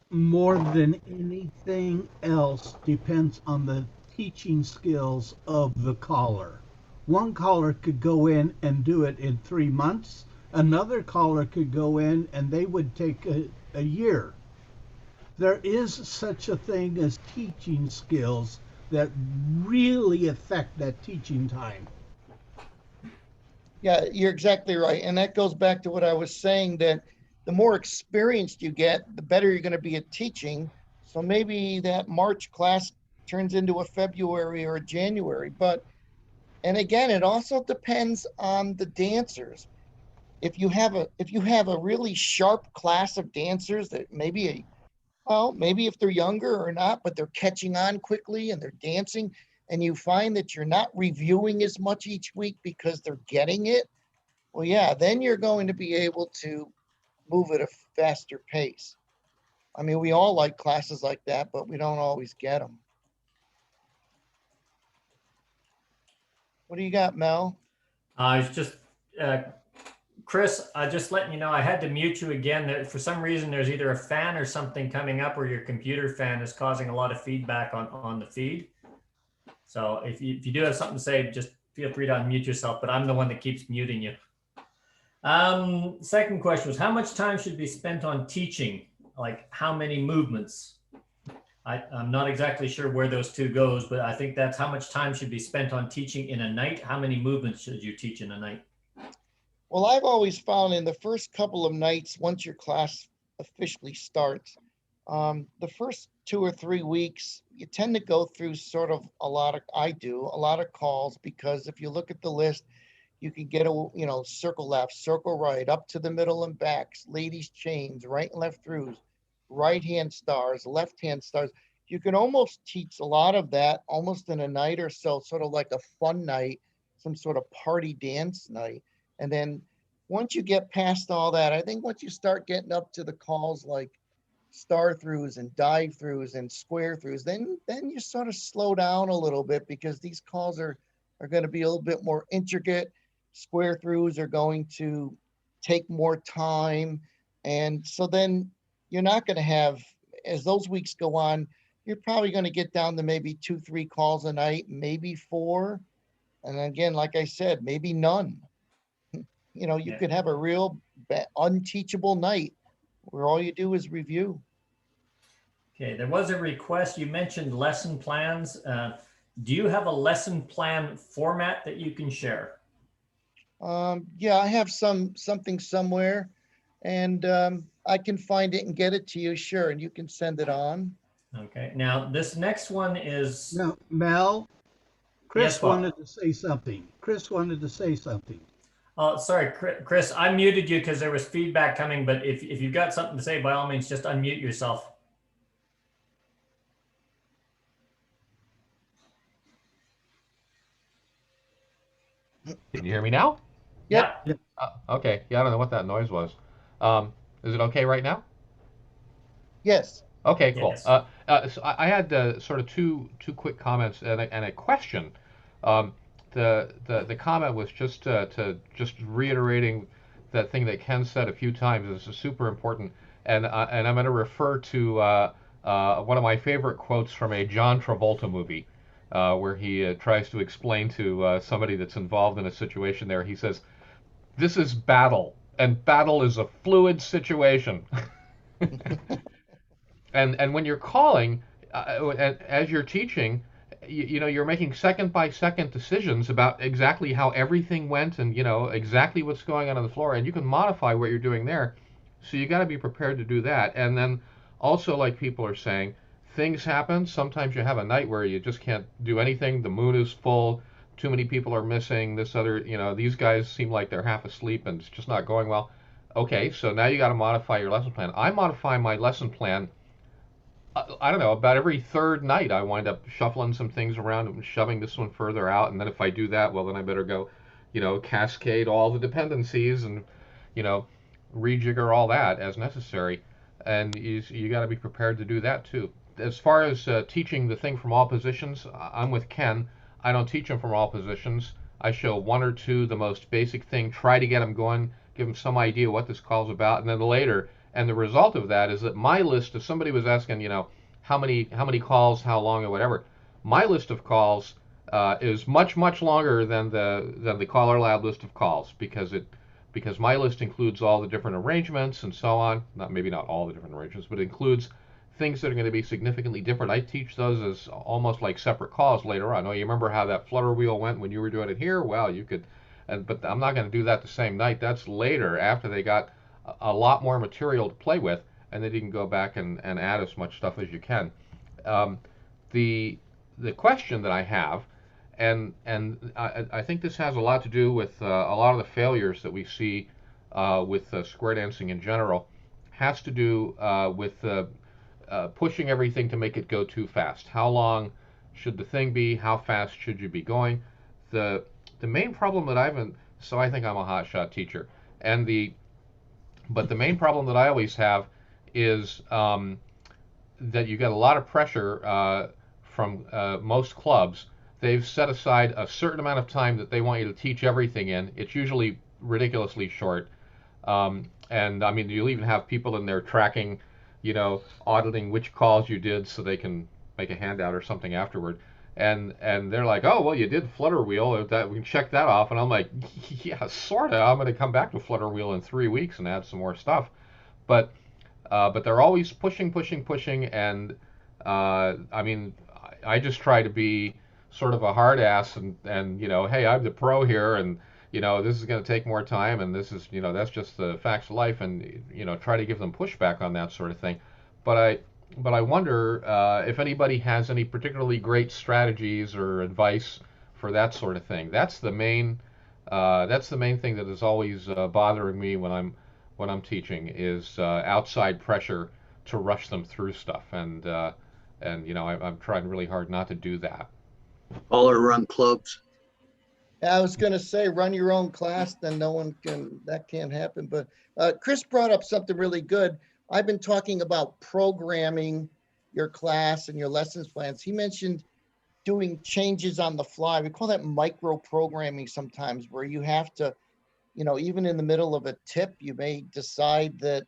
more than anything else, depends on the teaching skills of the caller. One caller could go in and do it in 3 months. Another caller could go in and they would take a year. There is such a thing as teaching skills that really affect that teaching time. Yeah, you're exactly right. And that goes back to what I was saying, that the more experienced you get, the better you're going to be at teaching. So maybe that March class turns into a February or a January. And again, it also depends on the dancers. if you have a really sharp class of dancers that maybe if they're younger or not, but they're catching on quickly and they're dancing, and you find that you're not reviewing as much each week because they're getting it, well, yeah, then you're going to be able to move at a faster pace. I mean, we all like classes like that, but we don't always get them. What do you got, Mel? I was just, Chris, just letting you know, I had to mute you again. For some reason, there's either a fan or something coming up, or your computer fan is causing a lot of feedback on the feed. So if you do have something to say, just feel free to unmute yourself, but I'm the one that keeps muting you. Second question was, how much time should be spent on teaching? Like how many movements? I'm not exactly sure where those two goes, but I think that's how much time should be spent on teaching in a night. How many movements should you teach in a night? Well, I've always found in the first couple of nights, once your class officially starts, the first 2 or 3 weeks, you tend to go through sort of a lot of calls, because if you look at the list, you can get circle left, circle right, up to the middle and backs, ladies chains, right and left throughs, right hand stars, left hand stars. You can almost teach a lot of that almost in a night or so, sort of like a fun night, some sort of party dance night. And then once you get past all that, I think once you start getting up to the calls like star throughs and dive throughs and square throughs, then you sort of slow down a little bit, because these calls are going to be a little bit more intricate. Square throughs are going to take more time. And so then you're not going to have, as those weeks go on, you're probably going to get down to maybe 2-3 calls a night, maybe 4. And again, like I said, maybe none. You could have a real unteachable night where all you do is review. Okay, there was a request. You mentioned lesson plans. Do you have a lesson plan format that you can share? Yeah, I have something somewhere, and I can find it and get it to you, sure, and you can send it on. Okay, now this next one is... No, Mel, Chris Yes, Bob. wanted to say something. Oh, sorry, Chris, I muted you because there was feedback coming, but if you've got something to say, by all means, just unmute yourself. Can you hear me now? Yeah. Okay. Yeah, I don't know what that noise was. Is it okay right now? Yes. Okay, cool. Yes. So I had sort of two quick comments and a question. The comment was just reiterating that thing that Ken said a few times. This is super important, and I'm going to refer to one of my favorite quotes from a John Travolta movie, where he tries to explain to somebody that's involved in a situation there. He says, "This is battle, and battle is a fluid situation." And when you're calling, as you're teaching, you're making second by second decisions about exactly how everything went, and exactly what's going on the floor, and you can modify what you're doing there. So you got to be prepared to do that. And then also, like people are saying, things happen. Sometimes you have a night where you just can't do anything. The moon is full. Too many people are missing. These guys seem like they're half asleep, and it's just not going well. Okay, so now you got to modify your lesson plan. I modify my lesson plan. I don't know, about every third night I wind up shuffling some things around and shoving this one further out, and then if I do that, well, then I better go, cascade all the dependencies and, rejigger all that as necessary. And you got to be prepared to do that too. As far as teaching the thing from all positions, I'm with Ken. I don't teach them from all positions. I show one or two, the most basic thing, try to get them going, give them some idea what this call's about, and then later. And the result of that is that my list, if somebody was asking, how many calls, how long, or whatever, my list of calls is much longer than the caller lab list of calls, because my list includes all the different arrangements and so on. Maybe not all the different arrangements, but it includes things that are going to be significantly different. I teach those as almost like separate calls later on. Oh, you remember how that flutter wheel went when you were doing it here? Well, you could, but I'm not going to do that the same night. That's later, after they got a lot more material to play with, and then you can go back and add as much stuff as you can. The question that I have, and I think this has a lot to do with a lot of the failures that we see with square dancing in general has to do with pushing everything to make it go too fast. How long should the thing be? How fast should you be going? The the main problem that so I think I'm a hotshot teacher, and but the main problem that I always have is that you get a lot of pressure from most clubs. They've set aside a certain amount of time that they want you to teach everything in. It's usually ridiculously short. And I mean, you'll even have people in there tracking, auditing which calls you did so they can make a handout or something afterward. And they're like, oh, well, you did Flutter Wheel. That we can check that off. And I'm like, yeah, sort of. I'm going to come back to Flutter Wheel in 3 weeks and add some more stuff. But they're always pushing, pushing, pushing. And I mean, I just try to be sort of a hard ass and hey, I'm the pro here, and this is going to take more time, and this is that's just the facts of life, and try to give them pushback on that sort of thing. But I wonder if anybody has any particularly great strategies or advice for that sort of thing. That's the main thing that is always bothering me when I'm teaching is outside pressure to rush them through stuff, and I'm trying really hard not to do that. All are run clubs. I was going to say, run your own class, then that can't happen. But Chris brought up something really good. I've been talking about programming your class and your lessons plans. He mentioned doing changes on the fly. We call that micro programming sometimes, where you have to, even in the middle of a tip, you may decide that,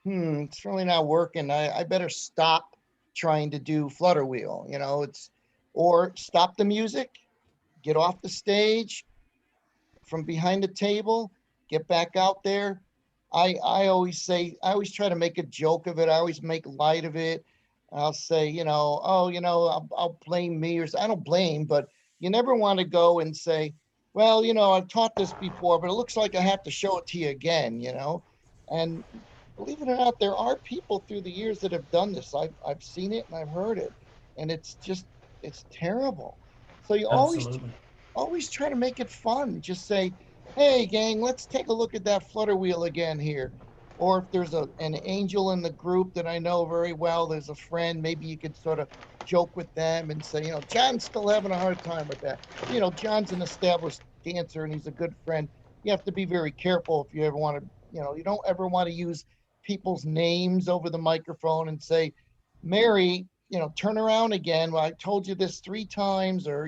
it's really not working. I better stop trying to do Flutter Wheel, or stop the music, get off the stage from behind the table, get back out there. I always try to make a joke of it. I always make light of it. I'll say, I'll blame me, or I don't blame, but you never want to go and say, well, I've taught this before, but it looks like I have to show it to you again, and believe it or not, there are people through the years that have done this. I've seen it and I've heard it, and it's terrible. So you always try to make it fun. Just say, hey gang, let's take a look at that Flutter Wheel again here. Or if there's an angel in the group that I know very well, there's a friend, maybe you could sort of joke with them and say, John's still having a hard time with that. John's an established dancer and he's a good friend. You have to be very careful if you ever want to, you don't ever want to use people's names over the microphone and say, Mary, turn around again. Well, I told you this 3 times, or,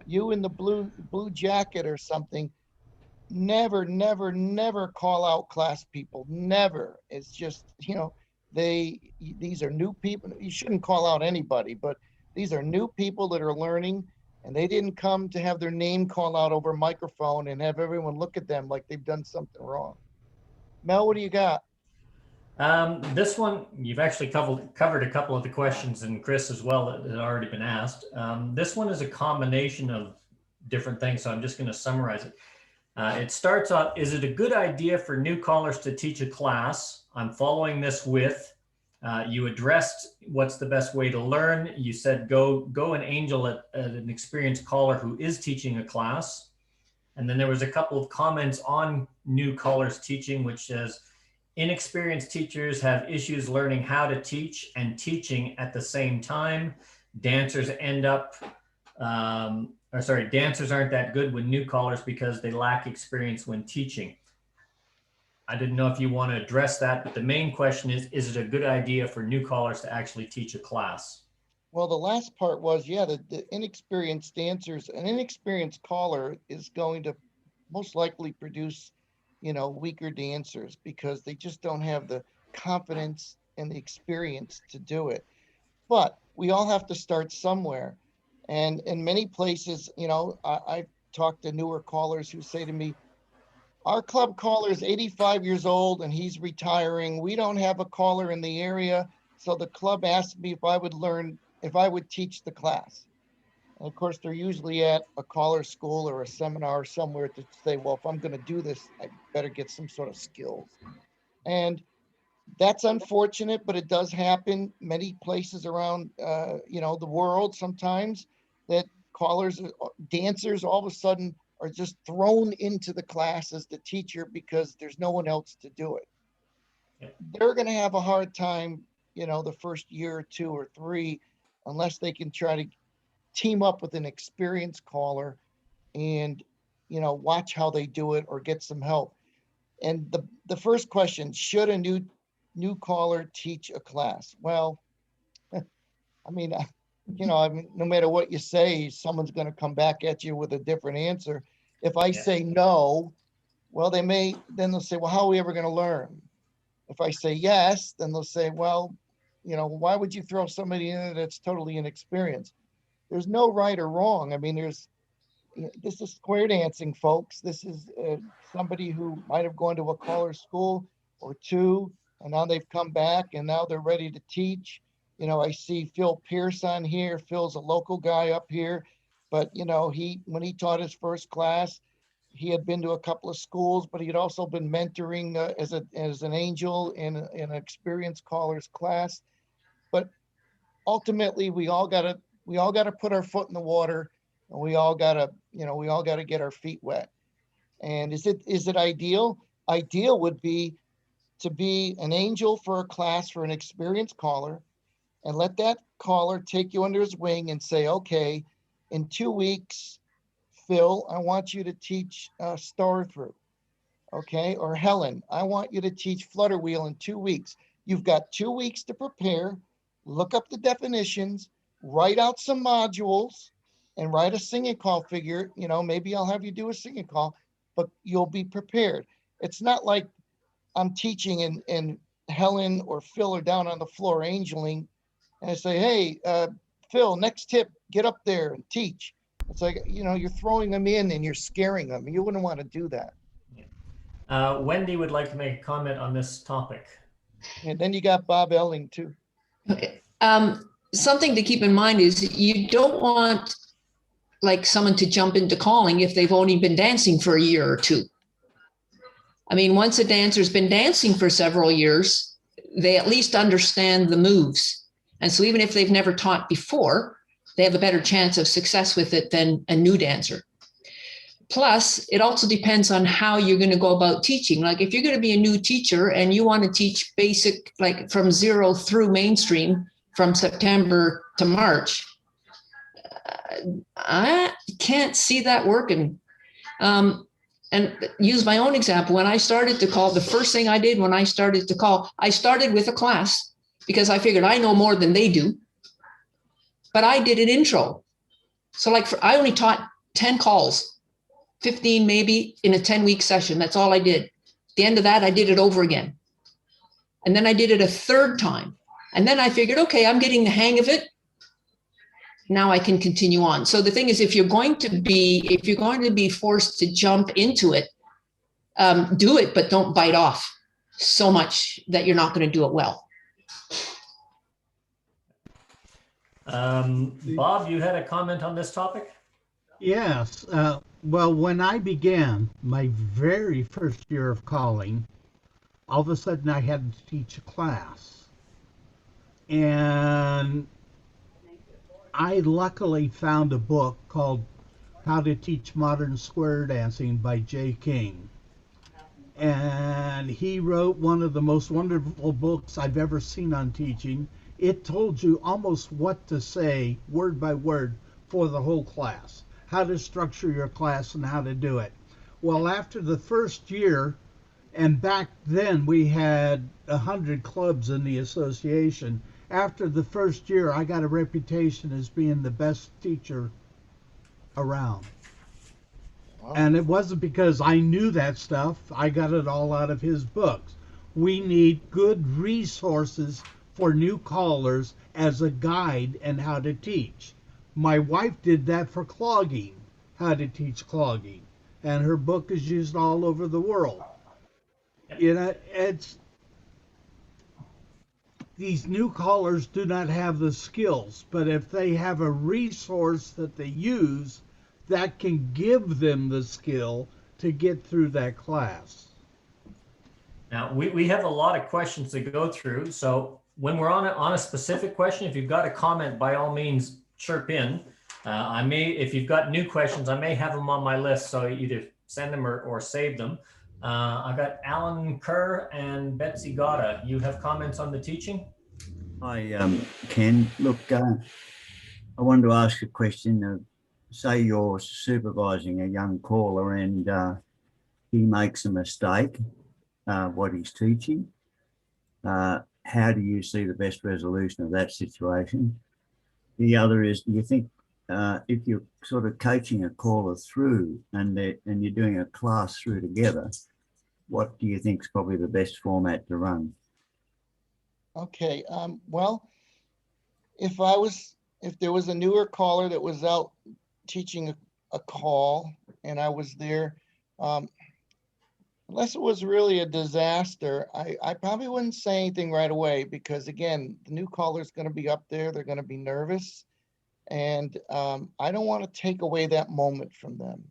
you in the blue jacket or something. Never, never, never call out class people. Never. It's just, these are new people. You shouldn't call out anybody, but these are new people that are learning, and they didn't come to have their name called out over a microphone and have everyone look at them like they've done something wrong. Mel, what do you got? This one, you've actually covered a couple of the questions, and Chris as well, that had already been asked. This one is a combination of different things, so I'm just going to summarize it. It starts off, is it a good idea for new callers to teach a class? I'm following this with, you addressed what's the best way to learn. You said go and angel at an experienced caller who is teaching a class. And then there was a couple of comments on new callers teaching, which says, inexperienced teachers have issues learning how to teach and teaching at the same time. Dancers dancers aren't that good with new callers because they lack experience when teaching. I didn't know if you want to address that, but the main question is it a good idea for new callers to actually teach a class? Well, the last part was, the inexperienced dancers, an inexperienced caller is going to most likely produce, weaker dancers because they just don't have the confidence and the experience to do it. But we all have to start somewhere. And in many places, I've talked to newer callers who say to me, our club caller is 85 years old and he's retiring. We don't have a caller in the area. So the club asked me if I would teach the class. And of course, they're usually at a caller school or a seminar somewhere to say, well, if I'm going to do this, I better get some sort of skills. And that's unfortunate, but it does happen many places around, the world sometimes, that dancers all of a sudden are just thrown into the class as the teacher because there's no one else to do it. They're going to have a hard time, the first year or 2 or 3, unless they can try to team up with an experienced caller and, watch how they do it or get some help. And the first question, should a new caller teach a class? Well, no matter what you say, someone's going to come back at you with a different answer. If I say no, well, then they'll say, well, how are we ever going to learn? If I say yes, then they'll say, well, why would you throw somebody in there that's totally inexperienced? There's no right or wrong. This is square dancing, folks. This is somebody who might have gone to a caller school or 2, and now they've come back and now they're ready to teach. I see Phil Pierce on here. Phil's a local guy up here, but when he taught his first class, he had been to a couple of schools, but he had also been mentoring as an angel in an experienced caller's class. But ultimately, we all got to put our foot in the water, and we all got to get our feet wet. And is it ideal? Ideal would be to be an angel for a class for an experienced caller, and let that caller take you under his wing and say, okay, in 2 weeks, Phil, I want you to teach star through, okay? Or Helen, I want you to teach flutter wheel in 2 weeks. You've got 2 weeks to prepare, look up the definitions, write out some modules, and write a singing call figure. Maybe I'll have you do a singing call, but you'll be prepared. It's not like I'm teaching and Helen or Phil are down on the floor angeling, and I say, hey, Phil, next tip, get up there and teach. It's like, you're throwing them in and you're scaring them. You wouldn't want to do that. Wendy would like to make a comment on this topic. And then you got Bob Elling too. Okay. Something to keep in mind is you don't want someone to jump into calling if they've only been dancing for a year or 2. Once a dancer's been dancing for several years, they at least understand the moves. And so even if they've never taught before, they have a better chance of success with it than a new dancer. Plus, it also depends on how you're going to go about teaching. Like if you're going to be a new teacher and you want to teach basic, from 0 through mainstream from September to March, I can't see that working. And use my own example. When I started to call, the first thing I did when I started to call, I started with a class because I figured I know more than they do. But I did an intro. So I only taught 10 calls, 15 maybe in a 10-week session. That's all I did. At the end of that, I did it over again. And then I did it a 3rd time. And then I figured, okay, I'm getting the hang of it. Now I can continue on. So the thing is, if you're going to be forced to jump into it, do it, but don't bite off so much that you're not going to do it well. Bob, you had a comment on this topic? Yes. Well, when I began my very first year of calling, all of a sudden I had to teach a class. And I luckily found a book called How to Teach Modern Square Dancing by Jay King. And he wrote one of the most wonderful books I've ever seen on teaching. It told you almost what to say word by word for the whole class, how to structure your class and how to do it. Well, after the first year, and back then we had 100 clubs in the association, after the first year, I got a reputation as being the best teacher around. Wow. And it wasn't because I knew that stuff. I got it all out of his books. We need good resources for new callers as a guide and how to teach. My wife did that for clogging, how to teach clogging. And her book is used all over the world. These new callers do not have the skills, but if they have a resource that they use, that can give them the skill to get through that class. Now, we have a lot of questions to go through. So when we're on a specific question, if you've got a comment, by all means, chirp in. I may, if you've got new questions, I may have them on my list, so either send them or save them. I got Alan Kerr and Betsy Gotta. You have comments on the teaching? Hi, Ken. Look, I wanted to ask a question. Say you're supervising a young caller and he makes a mistake, what he's teaching. How do you see the best resolution of that situation? The other is, do you think if you're sort of coaching a caller through and you're doing a class through together, what do you think is probably the best format to run? Okay, well, if there was a newer caller that was out teaching a call and I was there, unless it was really a disaster, I probably wouldn't say anything right away, because again, the new caller is going to be up there. They're going to be nervous. And I don't want to take away that moment from them.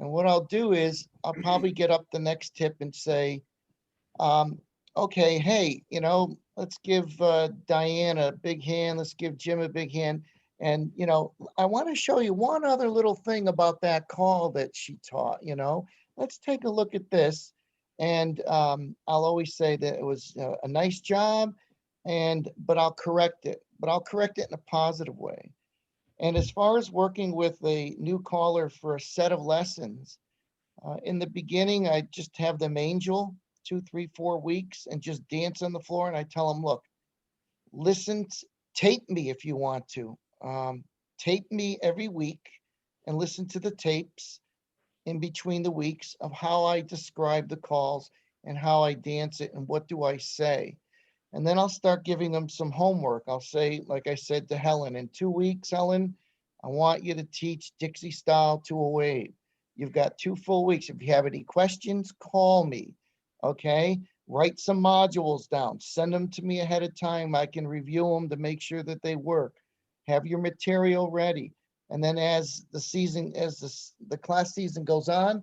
And what I'll do is I'll probably get up the next tip and say, okay, hey, let's give Diane a big hand. Let's give Jim a big hand. And, I want to show you one other little thing about that call that she taught, let's take a look at this. And I'll always say that it was a nice job, but I'll correct it. But I'll correct it in a positive way. And as far as working with a new caller for a set of lessons, in the beginning, I just have them angel 2, 3, 4 weeks and just dance on the floor. And I tell them, look, listen, tape me if you want to. Tape me every week and listen to the tapes in between the weeks of how I describe the calls and how I dance it and what do I say. And then I'll start giving them some homework. I'll say, like I said to Helen, in 2 weeks, Helen, I want you to teach Dixie style to a wave. You've got 2 full weeks. If you have any questions, call me. Okay. Write some modules down. Send them to me ahead of time. I can review them to make sure that they work. Have your material ready. And then as the class season goes on,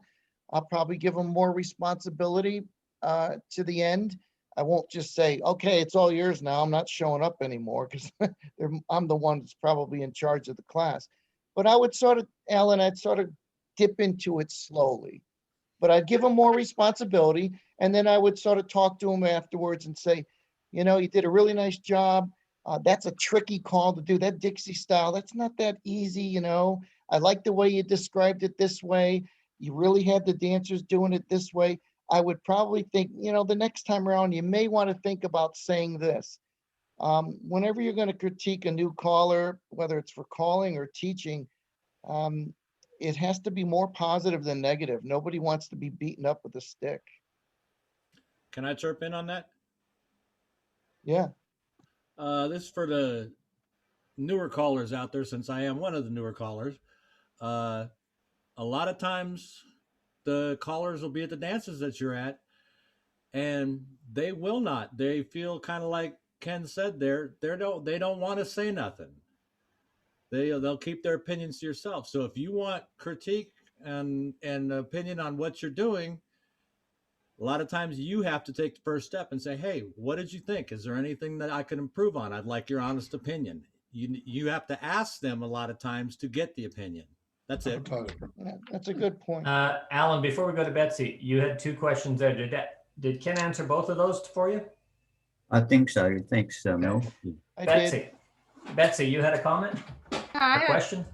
I'll probably give them more responsibility to the end. I won't just say, okay, it's all yours now. I'm not showing up anymore, because I'm the one that's probably in charge of the class. But I would Alan, I'd sort of dip into it slowly. But I'd give them more responsibility. And then I would sort of talk to them afterwards and say, you did a really nice job. That's a tricky call to do. That Dixie style, that's not that easy, I like the way you described it this way. You really had the dancers doing it this way. I would probably think, the next time around, you may want to think about saying this. Whenever you're going to critique a new caller, whether it's for calling or teaching, it has to be more positive than negative. Nobody wants to be beaten up with a stick. Can I chirp in on that? Yeah. This is for the newer callers out there, since I am one of the newer callers. A lot of times the callers will be at the dances that you're at, and they will not. They feel kind of like Ken said there. They don't want to say nothing. They'll keep their opinions to yourself. So if you want critique and opinion on what you're doing, a lot of times you have to take the first step and say, hey, what did you think? Is there anything that I could improve on? I'd like your honest opinion. You have to ask them a lot of times to get the opinion. That's it. Yeah, that's a good point. Alan, before we go to Betsy, you had 2 questions there. Did Ken answer both of those for you? I think so. Thanks, Mel. Betsy, you had a comment? I A question?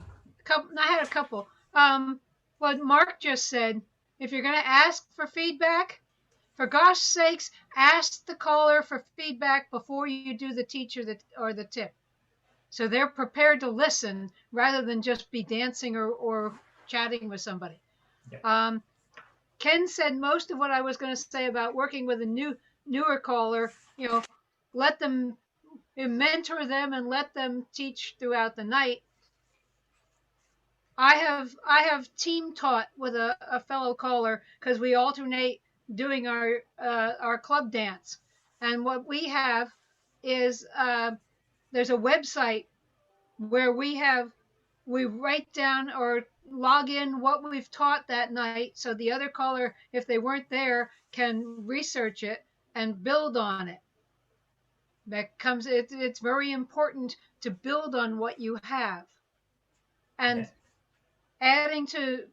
had a couple. What Mark just said, if you're going to ask for feedback, for gosh sakes, ask the caller for feedback before you do the teach or the tip. So they're prepared to listen rather than just be dancing or chatting with somebody. Yeah. Ken said most of what I was going to say about working with a newer caller, let them mentor them and let them teach throughout the night. I have team taught with a fellow caller, because we alternate doing our club dance. And what we have is there's a website where we write down or log in what we've taught that night, so the other caller, if they weren't there, can research it and build on it. It's very important to build on what you have. and adding to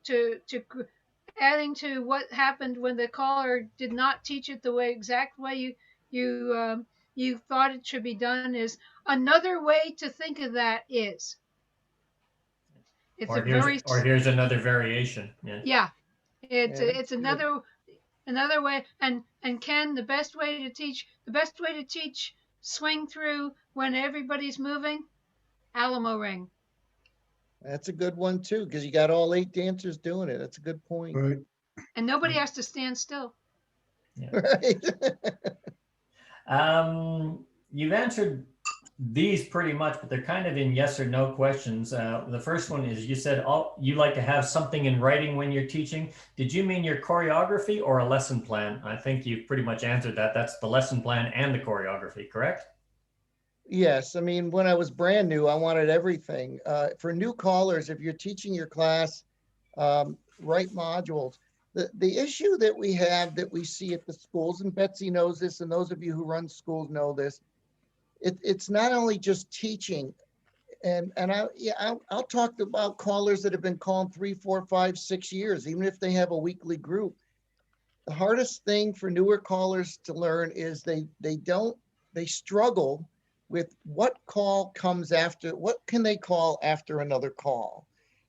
adding to what happened when the caller did not teach it the exact way you thought it should be done is another way to think of that is. It's or here's another variation. Yeah. It's another way. And Ken, the best way to teach swing through when everybody's moving, Alamo ring. That's a good one too, because you got all 8 dancers doing it. That's a good point. Right. And nobody has to stand still. Yeah. Right. You've answered these pretty much, but they're kind of in yes or no questions. The first one is, you said you like to have something in writing when you're teaching. Did you mean your choreography or a lesson plan? I think you've pretty much answered that. That's the lesson plan and the choreography, correct? Yes. I mean, when I was brand new, I wanted everything. For new callers, if you're teaching your class, write modules. The issue that we have, that we see at the schools, and Betsy knows this, and those of you who run schools know this, it's not only just teaching, and I'll talk about callers that have been calling 3, 4, 5, 6 years, even if they have a weekly group. The hardest thing for newer callers to learn is they struggle with what call comes after, what can they call after another call.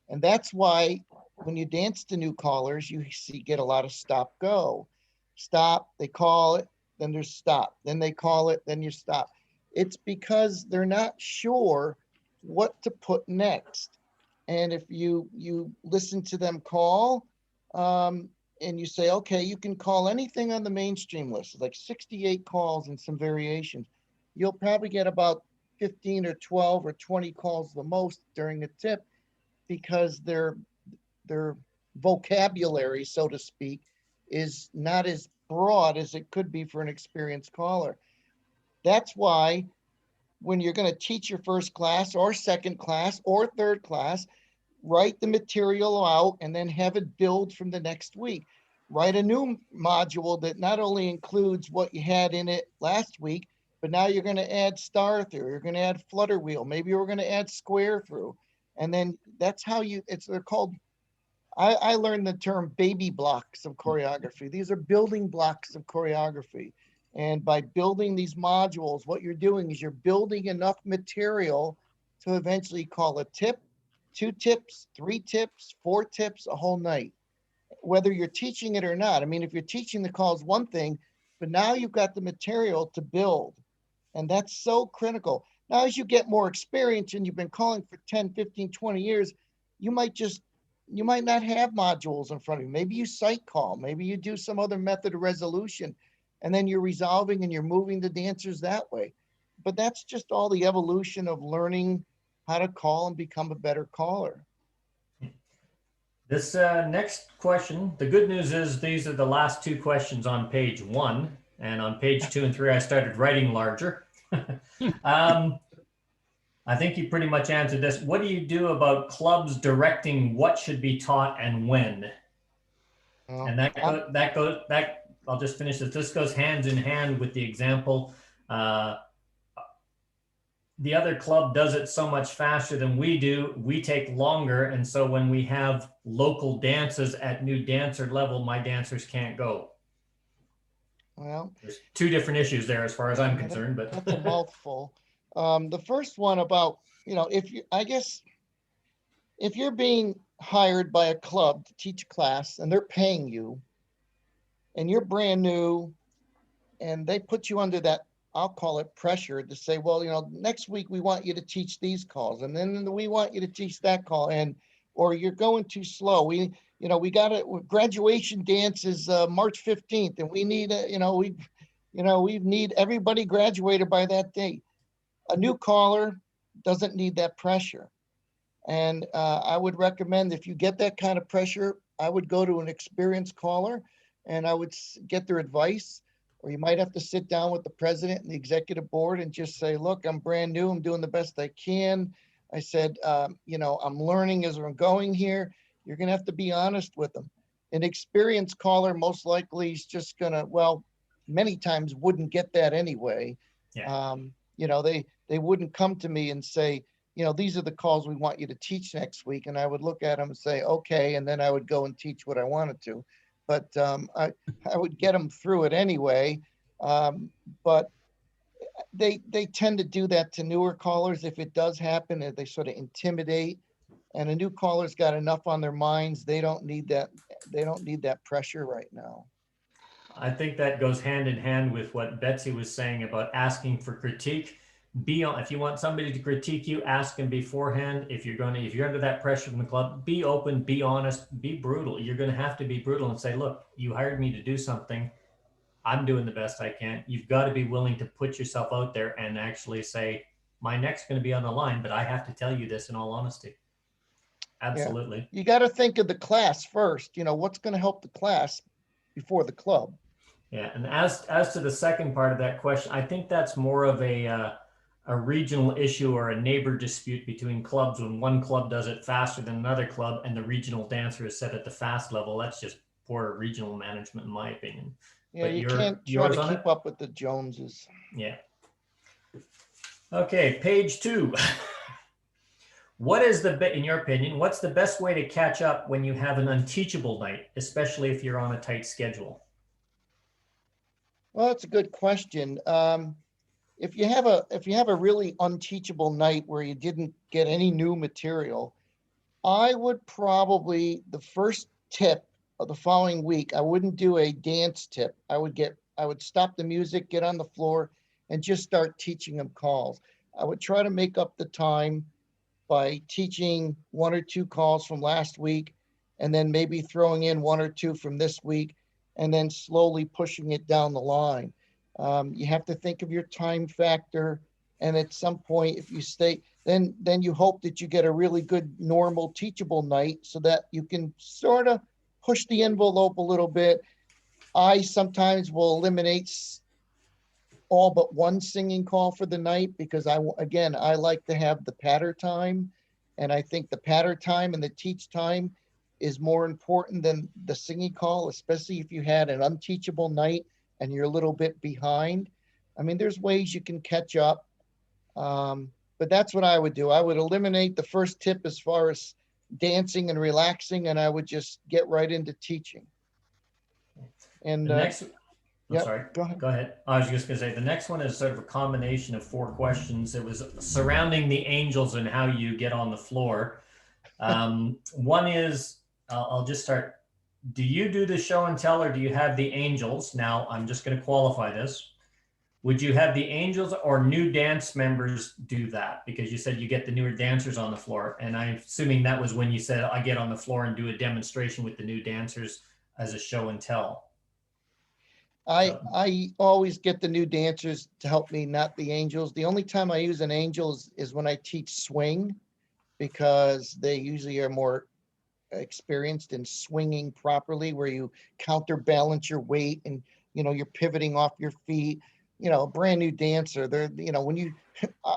And that's why when you dance to new callers, you get a lot of stop go. Stop, they call it, then there's stop. Then they call it, then you stop. It's because they're not sure what to put next. And if you listen to them call, and you say, okay, you can call anything on the mainstream list, like 68 calls and some variations, you'll probably get about 15 or 12 or 20 calls the most during a tip, because their vocabulary, so to speak, is not as broad as it could be for an experienced caller. That's why when you're going to teach your first class or second class or third class, write the material out and then have it build from the next week. Write a new module that not only includes what you had in it last week, but now you're going to add star through, you're going to add flutter wheel, maybe we're going to add square through. And then that's how they're called, I learned the term baby blocks of choreography. These are building blocks of choreography. And by building these modules, what you're doing is you're building enough material to eventually call a tip, 2 tips, 3 tips, 4 tips, a whole night, whether you're teaching it or not. I mean, if you're teaching the calls, one thing, but now you've got the material to build. And that's so critical. Now, as you get more experience and you've been calling for 10, 15, 20 years, you might not have modules in front of you. Maybe you sight call, maybe you do some other method of resolution, and then you're resolving and you're moving the dancers that way. But that's just all the evolution of learning how to call and become a better caller. This next question, the good news is these are the last 2 questions on page 1, and on page 2 and 3, I started writing larger. I think you pretty much answered this. What do you do about clubs directing what should be taught and when? And I'll just finish this. This goes hand in hand with the example. The other club does it so much faster than we do. We take longer. And so when we have local dances at new dancer level, my dancers can't go. Well, there's 2 different issues there as far as I'm concerned, but that's a mouthful. The first one about, if you're being hired by a club to teach a class and they're paying you and you're brand new and they put you under that, I'll call it pressure to say, well, next week we want you to teach these calls, and then we want you to teach that call, or you're going too slow. We got graduation dance is March 15th, and we need we need everybody graduated by that date. A new caller doesn't need that pressure. And I would recommend, if you get that kind of pressure, I would go to an experienced caller and I would get their advice. Or you might have to sit down with the president and the executive board and just say, look, I'm brand new. I'm doing the best I can. I said, I'm learning as I'm going here. You're going to have to be honest with them. An experienced caller most likely is just going to, many times wouldn't get that anyway. Yeah. They wouldn't come to me and say, these are the calls we want you to teach next week. And I would look at them and say, okay, and then I would go and teach what I wanted to. But I would get them through it anyway. But they tend to do that to newer callers. If it does happen, they sort of intimidate, and a new caller's got enough on their minds. They don't need that. They don't need that pressure right now. I think that goes hand in hand with what Betsy was saying about asking for critique. If you want somebody to critique you, ask them beforehand. If you're under that pressure from the club, be open, be honest, be brutal. You're going to have to be brutal and say, look, you hired me to do something. I'm doing the best I can. You've got to be willing to put yourself out there and actually say, my neck's going to be on the line, but I have to tell you this in all honesty. Absolutely. Yeah. You got to think of the class first. What's going to help the class before the club. Yeah, and as to the second part of that question, I think that's more of a regional issue or a neighbor dispute between clubs. When one club does it faster than another club and the regional dancer is set at the fast level, that's just poor regional management, in my opinion. Yeah, you can't try to keep up with the Joneses. Yeah. Okay, page 2. What is in your opinion, what's the best way to catch up when you have an unteachable night, especially if you're on a tight schedule? Well, that's a good question. If you have a really unteachable night where you didn't get any new material, I would probably, the first tip of the following week, I wouldn't do a dance tip. I would stop the music, get on the floor, and just start teaching them calls. I would try to make up the time by teaching 1 or 2 calls from last week, and then maybe throwing in 1 or 2 from this week, and then slowly pushing it down the line. You have to think of your time factor, and at some point, if you stay, then you hope that you get a really good normal teachable night so that you can sort of push the envelope a little bit. I sometimes will eliminate all but 1 singing call for the night because I like to have the patter time, and I think the patter time and the teach time is more important than the singing call, especially if you had an unteachable night and you're a little bit behind. I mean, there's ways you can catch up, but that's what I would do. I would eliminate the first tip as far as dancing and relaxing, and I would just get right into teaching. And sorry, go ahead. I was just going to say, the next one is sort of a combination of 4 questions. It was surrounding the angels and how you get on the floor. One is, I'll just start. Do you do the show and tell, or do you have the angels? Now, I'm just going to qualify this. Would you have the angels or new dance members do that? Because you said you get the newer dancers on the floor. And I'm assuming that was when you said, I get on the floor and do a demonstration with the new dancers as a show and tell. I always get the new dancers to help me, not the angels. The only time I use an angel is when I teach swing, because they usually are more experienced in swinging properly, where you counterbalance your weight and you're pivoting off your feet. A brand new dancer, when you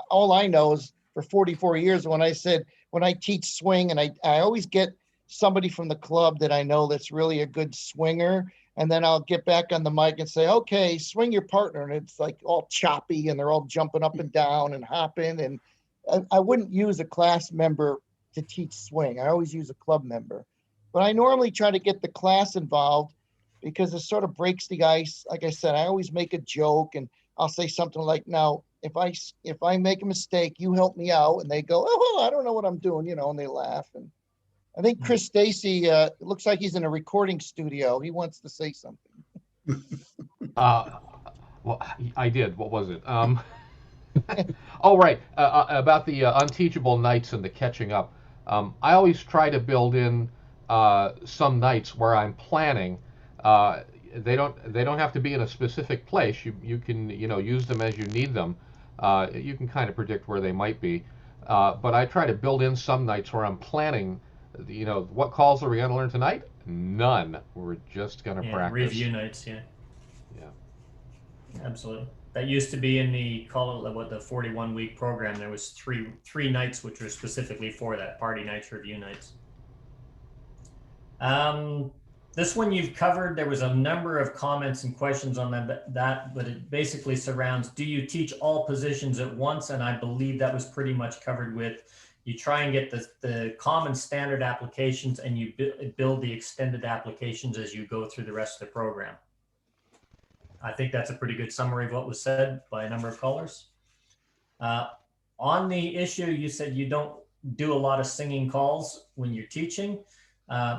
all I know is for 44 years when I teach swing, and I always get somebody from the club that I know that's really a good swinger, and then I'll get back on the mic and say, okay, swing your partner, and it's like all choppy and they're all jumping up and down and hopping, and I wouldn't use a class member to teach swing. I always use a club member, but I normally try to get the class involved because it sort of breaks the ice. Like I said, I always make a joke, and I'll say something like, now, if I make a mistake, you help me out. And they go, oh, well, I don't know what I'm doing, and they laugh. And I think Chris Stacy, it looks like he's in a recording studio. He wants to say something. Well, I did. What was it? Oh, right. About the unteachable nights and the catching up. I always try to build in some nights where I'm planning. They don't have to be in a specific place. You can use them as you need them. You can kind of predict where they might be. But I try to build in some nights where I'm planning. What calls are we going to learn tonight? None. We're just going to practice. Review nights. Yeah. Absolutely. That used to be in the 41-week program. There was three nights which were specifically for that: party nights, review nights. This one you've covered. There was a number of comments and questions on that, but it basically surrounds, do you teach all positions at once? And I believe that was pretty much covered with, you try and get the common standard applications and you build the extended applications as you go through the rest of the program. I think that's a pretty good summary of what was said by a number of callers. On the issue, you said you don't do a lot of singing calls when you're teaching.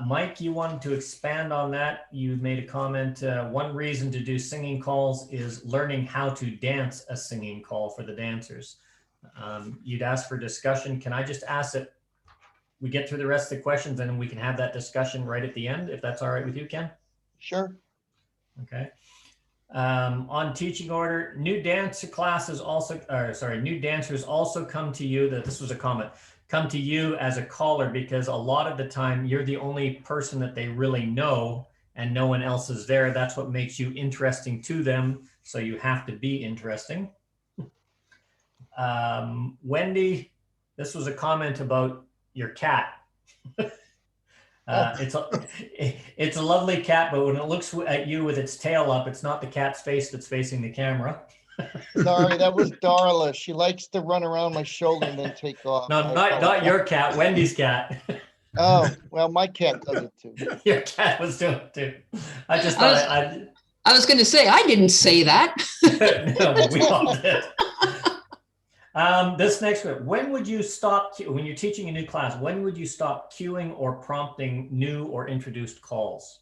Mike, you wanted to expand on that. You made a comment, one reason to do singing calls is learning how to dance a singing call for the dancers. You'd ask for discussion. Can I just ask that we get through the rest of the questions and we can have that discussion right at the end, if that's all right with you, Ken? Sure. Okay. On teaching order, new dancers also come to you, this was a comment, come to you as a caller because a lot of the time you're the only person that they really know and no one else is there. That's what makes you interesting to them. So you have to be interesting. Wendy, this was a comment about your cat. It's a lovely cat, but when it looks at you with its tail up, it's not the cat's face that's facing the camera. Sorry, that was Darla. She likes to run around my shoulder and then take off. No, not your cat, Wendy's cat. Oh, well, my cat does it too. Your cat was doing it too. I just thought I was going to say, I didn't say that. No, but we all did. This next one, when would you stop, when you're teaching a new class, when would you stop queuing or prompting new or introduced calls?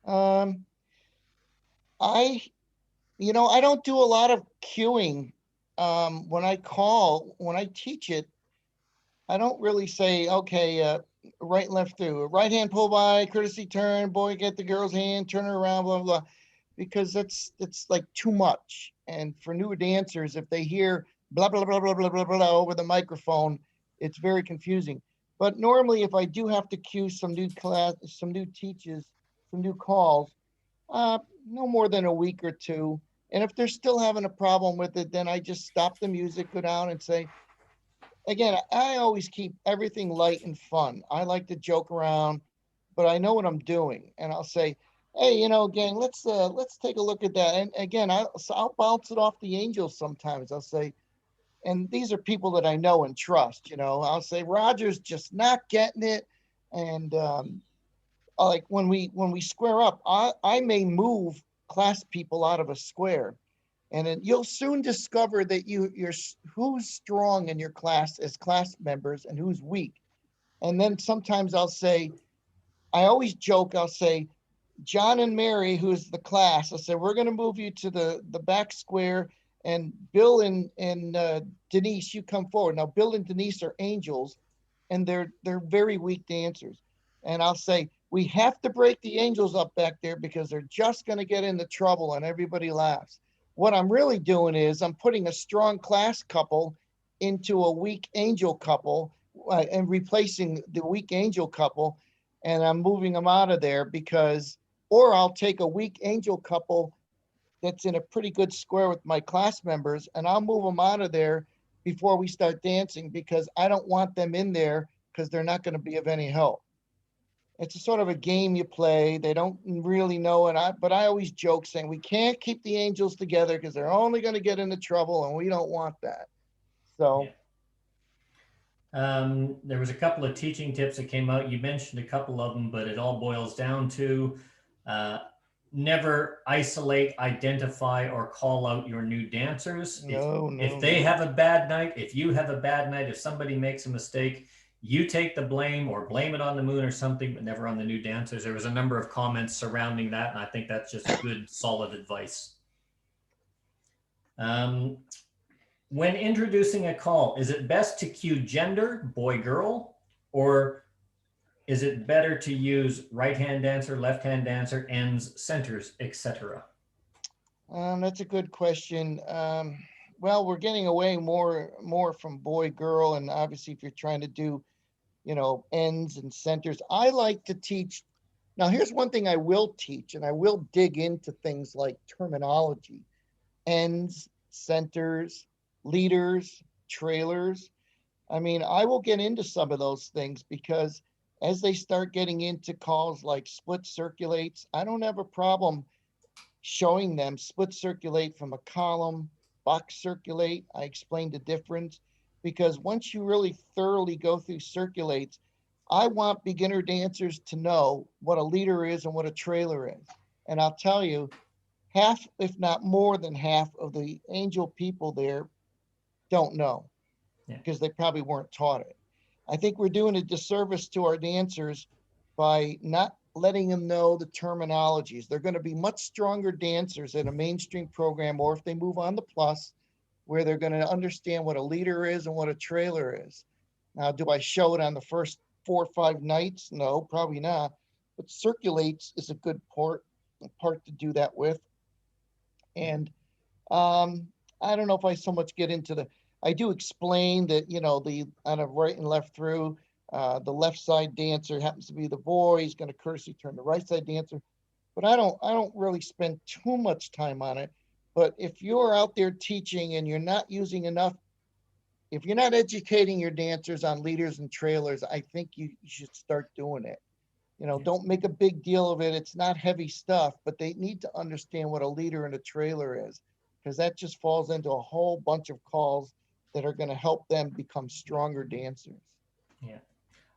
I don't do a lot of queuing. When I teach it, I don't really say, okay, right and left through, right hand pull by, courtesy turn, boy, get the girl's hand, turn her around, blah, blah, blah, because it's like too much. And for new dancers, if they hear blah, blah, blah, blah, blah, blah, blah over the microphone, it's very confusing. But normally if I do have to cue some new class, some new teachers, some new calls, no more than a week or two. And if they're still having a problem with it, then I just stop the music, go down and say, again, I always keep everything light and fun. I like to joke around, but I know what I'm doing. And I'll say, hey, gang, let's take a look at that. And again, I'll bounce it off the angels sometimes. I'll say, and these are people that I know and trust, I'll say, Roger's just not getting it. And like when we square up, I may move class people out of a square. And then you'll soon discover that you're who's strong in your class as class members and who's weak. And then sometimes I'll say, I always joke, I'll say, John and Mary, who's the class, I'll say, we're going to move you to the back square, and Bill and Denise, you come forward. Now, Bill and Denise are angels, and they're very weak dancers. And I'll say, we have to break the angels up back there because they're just going to get into trouble, and everybody laughs. What I'm really doing is I'm putting a strong class couple into a weak angel couple and replacing the weak angel couple, and I'm moving them out of there or I'll take a weak angel couple that's in a pretty good square with my class members, and I'll move them out of there before we start dancing because I don't want them in there because they're not going to be of any help. It's a sort of a game you play. They don't really know but I always joke saying we can't keep the angels together because they're only going to get into trouble, and we don't want that. So. Yeah. There was a couple of teaching tips that came out. You mentioned a couple of them, but it all boils down to never isolate, identify, or call out your new dancers. If they have a bad night, if you have a bad night, if somebody makes a mistake, you take the blame or blame it on the moon or something, but never on the new dancers. There was a number of comments surrounding that, and I think that's just good, solid advice. When introducing a call, is it best to cue gender, boy, girl, or is it better to use right-hand dancer, left-hand dancer, ends, centers, etc.? That's a good question. Well, we're getting away more from boy, girl, and obviously if you're trying to do, ends and centers, I like to teach. Now, here's one thing I will teach, and I will dig into things like terminology, ends, centers, leaders, trailers. I mean, I will get into some of those things because As they start getting into calls like split circulates, I don't have a problem showing them split circulate from a column, box circulate. I explained the difference, because once you really thoroughly go through circulates, I want beginner dancers to know what a leader is and what a trailer is. And I'll tell you, half, if not more than half of the angel people there don't know, because they probably weren't taught it. I think we're doing a disservice to our dancers by not letting them know the terminologies. They're going to be much stronger dancers in a mainstream program, or if they move on to plus, where they're going to understand what a leader is and what a trailer is. Now, do I show it on the first 4 or 5 nights? No, probably not. But circulates is a good part to do that with. And I don't know if I so much get into the, I do explain that, you know, the on a right and left through, the left side dancer happens to be the boy. He's going to courtesy turn the right side dancer, but I don't really spend too much time on it. But if you're out there teaching and you're not using enough, if you're not educating your dancers on leaders and trailers, I think you should start doing it. You know, don't make a big deal of it. It's not heavy stuff, but they need to understand what a leader and a trailer is, because that just falls into a whole bunch of calls that are going to help them become stronger dancers. Yeah.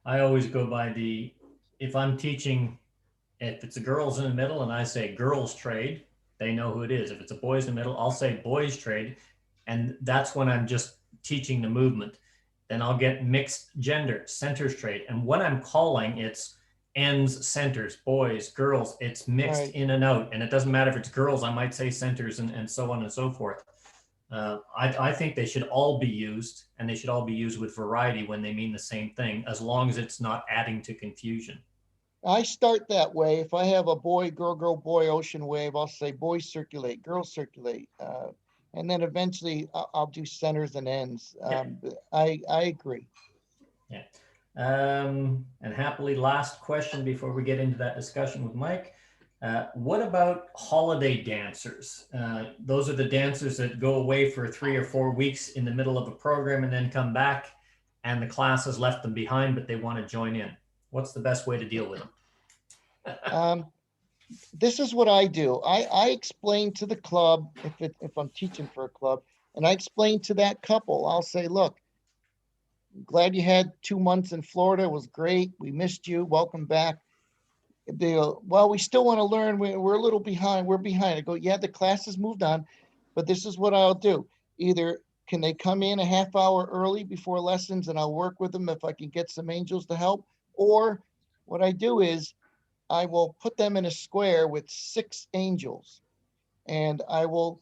I always go by the, if I'm teaching, if it's a girls in the middle and I say girls trade, they know who it is. If it's a boys in the middle, I'll say boys trade. And that's when I'm just teaching the movement. Then I'll get mixed gender, centers trade. And when I'm calling, it's ends, centers, boys, girls, it's mixed in and out. And it doesn't matter if it's girls, I might say centers and so on and so forth. I think they should all be used, and they should all be used with variety when they mean the same thing, as long as it's not adding to confusion. I start that way. If I have a boy, girl, girl, boy, ocean wave, I'll say boys circulate, girls circulate. And then eventually I'll do centers and ends. I agree. Yeah. And happily, last question before we get into that discussion with Mike. What about holiday dancers? Those are the dancers that go away for 3 or 4 weeks in the middle of a program and then come back, and the class has left them behind, but they want to join in. What's the best way to deal with them? This is what I do. I explain to the club, if I'm teaching for a club, and I explain to that couple, I'll say, look, glad you had 2 months in Florida. It was great. We missed you. Welcome back. They go, well, we still want to learn. We're a little behind. We're behind. I go, yeah, the class has moved on, but this is what I'll do. Either can they come in a half hour early before lessons and I'll work with them if I can get some angels to help, or what I do is I will put them in a square with 6 angels, and I will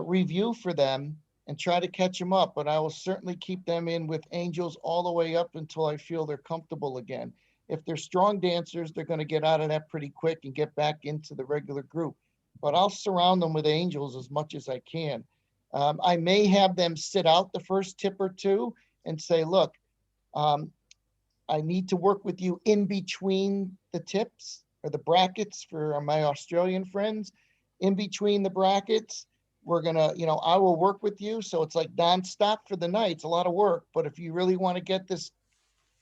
review for them and try to catch them up, but I will certainly keep them in with angels all the way up until I feel they're comfortable again. If they're strong dancers, they're going to get out of that pretty quick and get back into the regular group, but I'll surround them with angels as much as I can. I may have them sit out the first tip or two and say, look, I need to work with you in between the tips, or the brackets for my Australian friends. In between the brackets, we're gonna, you know, I will work with you. So it's like nonstop for the night. It's a lot of work, but if you really want to get this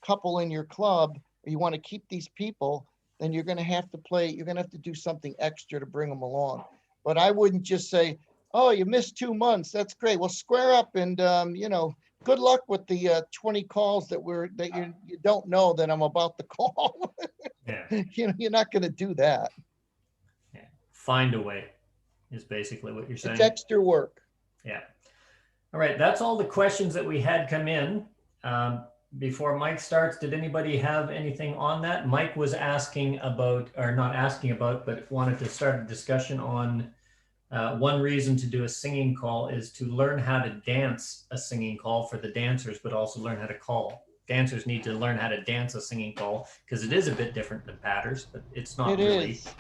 couple in your club, or you want to keep these people, then you're gonna have to play, you're gonna have to do something extra to bring them along. But I wouldn't just say, oh, you missed 2 months. That's great. Well, square up and, you know, good luck with the 20 calls that you don't know that I'm about to call. Yeah. You know, you're not going to do that. Yeah. Find a way is basically what you're saying. It's extra work. Yeah. All right. That's all the questions that we had come in. Before Mike starts, did anybody have anything on that? Mike was asking about, or not asking about, but wanted to start a discussion on one reason to do a singing call is to learn how to dance a singing call for the dancers, but also learn how to call. Dancers need to learn how to dance a singing call because it is a bit different than patters, but it's not really. It is.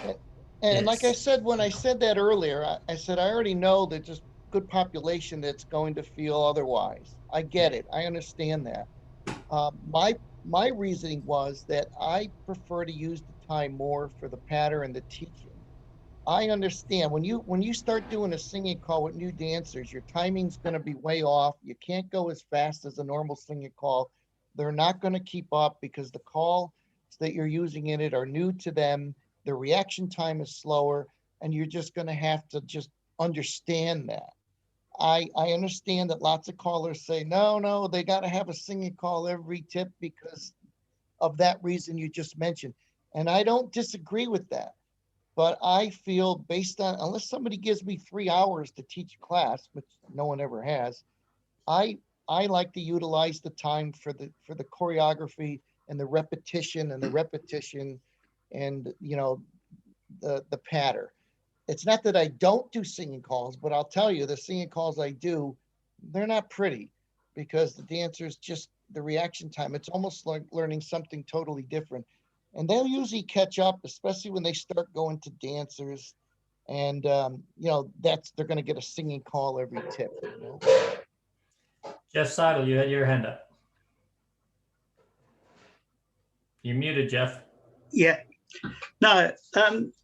And like I said, when I said that earlier, I said, I already know that there's good population that's going to feel otherwise. I get it. I understand that. My reasoning was that I prefer to use the time more for the patter and the teaching. I understand when you start doing a singing call with new dancers, your timing's going to be way off. You can't go as fast as a normal singing call. They're not going to keep up because the call that you're using in it are new to them. The reaction time is slower, and you're just going to have to just understand that. I understand that lots of callers say, no, they got to have a singing call every tip because of that reason you just mentioned. And I don't disagree with that. But I feel based on, unless somebody gives me 3 hours to teach a class, which no one ever has, I like to utilize the time for the choreography and the repetition and the pattern. It's not that I don't do singing calls, but I'll tell you, the singing calls I do, they're not pretty because the dancers just, the reaction time, it's almost like learning something totally different. And they'll usually catch up, especially when they start going to dancers. And, they're going to get a singing call every tip. Jeff Seidel, you had your hand up. You're muted, Jeff. Yeah. No,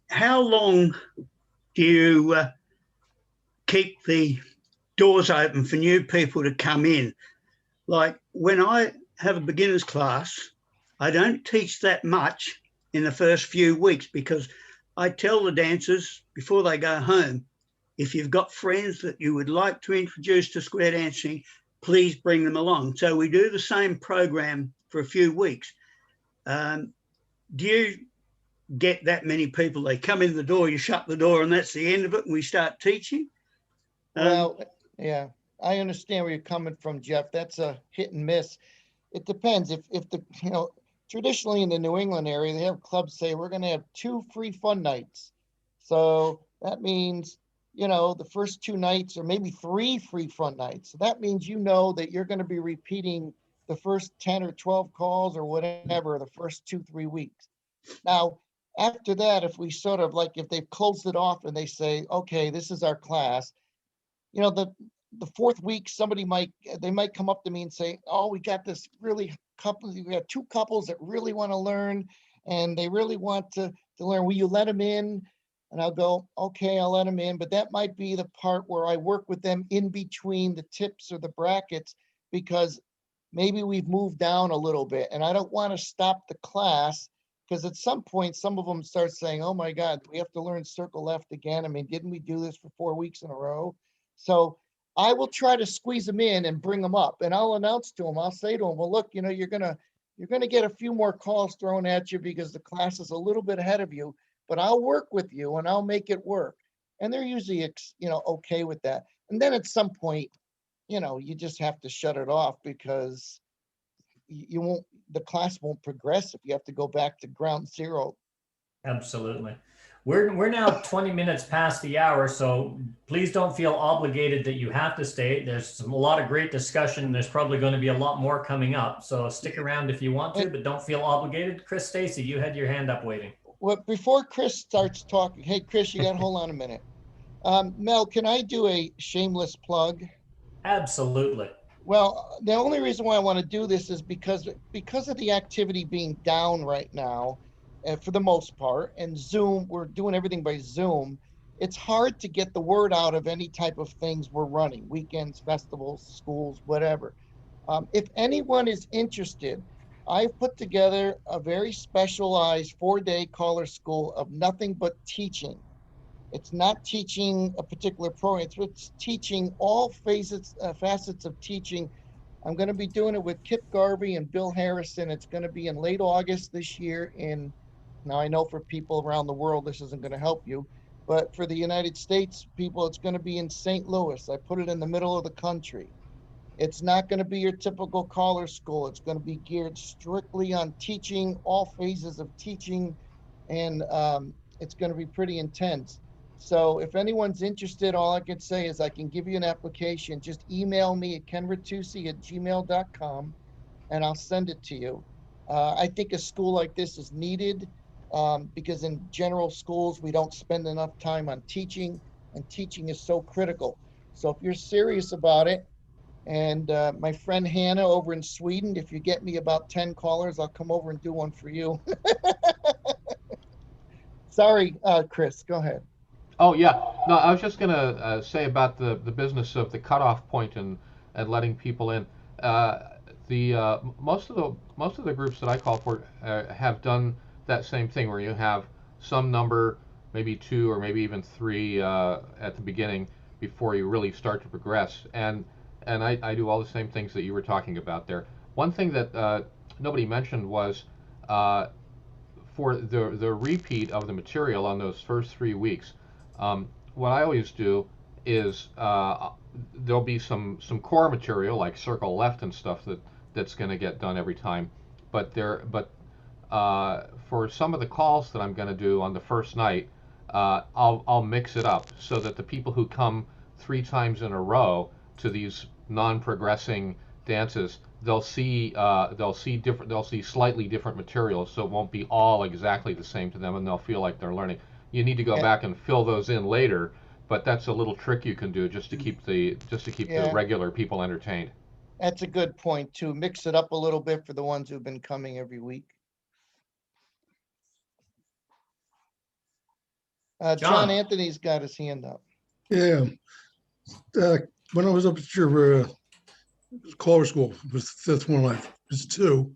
how long do you keep the doors open for new people to come in? Like when I have a beginner's class, I don't teach that much in the first few weeks because I tell the dancers before they go home, if you've got friends that you would like to introduce to square dancing, please bring them along. So we do the same program for a few weeks. Do you get that many people? They come in the door, you shut the door, and that's the end of it, and we start teaching? Well, yeah, I understand where you're coming from, Jeff. That's a hit and miss. It depends. If traditionally in the New England area, they have clubs say we're going to have 2 free fun nights. So that means, the first 2 nights or maybe 3 free fun nights. So that means that you're going to be repeating the first 10 or 12 calls or whatever the first 2-3 weeks. Now, after that, if we sort of like, if they've closed it off and they say, okay, this is our class, the 4th week, they might come up to me and say, oh, we got this really couple, we got 2 couples that really want to learn and they really want to learn. Will you let them in? And I'll go, okay, I'll let them in. But that might be the part where I work with them in between the tips or the brackets because maybe we've moved down a little bit and I don't want to stop the class because at some point, some of them start saying, oh my God, we have to learn circle left again. I mean, didn't we do this for 4 weeks in a row? So I will try to squeeze them in and bring them up and I'll announce to them, I'll say to them, well, look, you're going to get a few more calls thrown at you because the class is a little bit ahead of you, but I'll work with you and I'll make it work. And they're usually, okay with that. And then at some point, you just have to shut it off because the class won't progress if you have to go back to ground zero. Absolutely. We're now 20 minutes past the hour, so please don't feel obligated that you have to stay. There's a lot of great discussion. There's probably going to be a lot more coming up, so stick around if you want to, but don't feel obligated. Chris Stacy, you had your hand up waiting. Well, before Chris starts talking, hey, Chris, you got to hold on a minute. Mel, can I do a shameless plug? Absolutely. Well, the only reason why I want to do this is because of the activity being down right now, for the most part, and Zoom, we're doing everything by Zoom. It's hard to get the word out of any type of things we're running, weekends, festivals, schools, whatever. If anyone is interested, I've put together a very specialized 4-day caller school of nothing but teaching. It's not teaching a particular program, it's teaching all facets of teaching. I'm going to be doing it with Kip Garvey and Bill Harrison. It's going to be in late August this year now I know for people around the world, this isn't going to help you, but for the United States people, it's going to be in St. Louis. I put it in the middle of the country. It's not going to be your typical caller school. It's going to be geared strictly on teaching, all phases of teaching, and it's going to be pretty intense. So if anyone's interested, all I can say is I can give you an application. Just email me at kenritucci@gmail.com and I'll send it to you. I think a school like this is needed because in general schools, we don't spend enough time on teaching, and teaching is so critical. So if you're serious about it, and my friend Hannah over in Sweden, if you get me about 10 callers, I'll come over and do one for you. Sorry, Chris, go ahead. Oh, yeah. No, I was just going to say about the business of the cutoff point and letting people in. most of the groups that I call for have done that same thing, where you have some number, maybe 2 or maybe even 3 at the beginning before you really start to progress. And I do all the same things that you were talking about there. One thing that nobody mentioned was for the repeat of the material on those first 3 weeks. What I always do is there'll be some core material like circle left and stuff that's going to get done every time, but for some of the calls that I'm going to do on the first night, I'll mix it up so that the people who come 3 times in a row to these non-progressing dances, they'll see slightly different materials, so it won't be all exactly the same to them, and they'll feel like they're learning. You need to go back and fill those in later, but that's a little trick you can do just to keep the regular people entertained. That's a good point too. Mix it up a little bit for the ones who've been coming every week. John Anthony's got his hand up. Yeah. When I was up at your caller school, it was the 5th one, it was 2.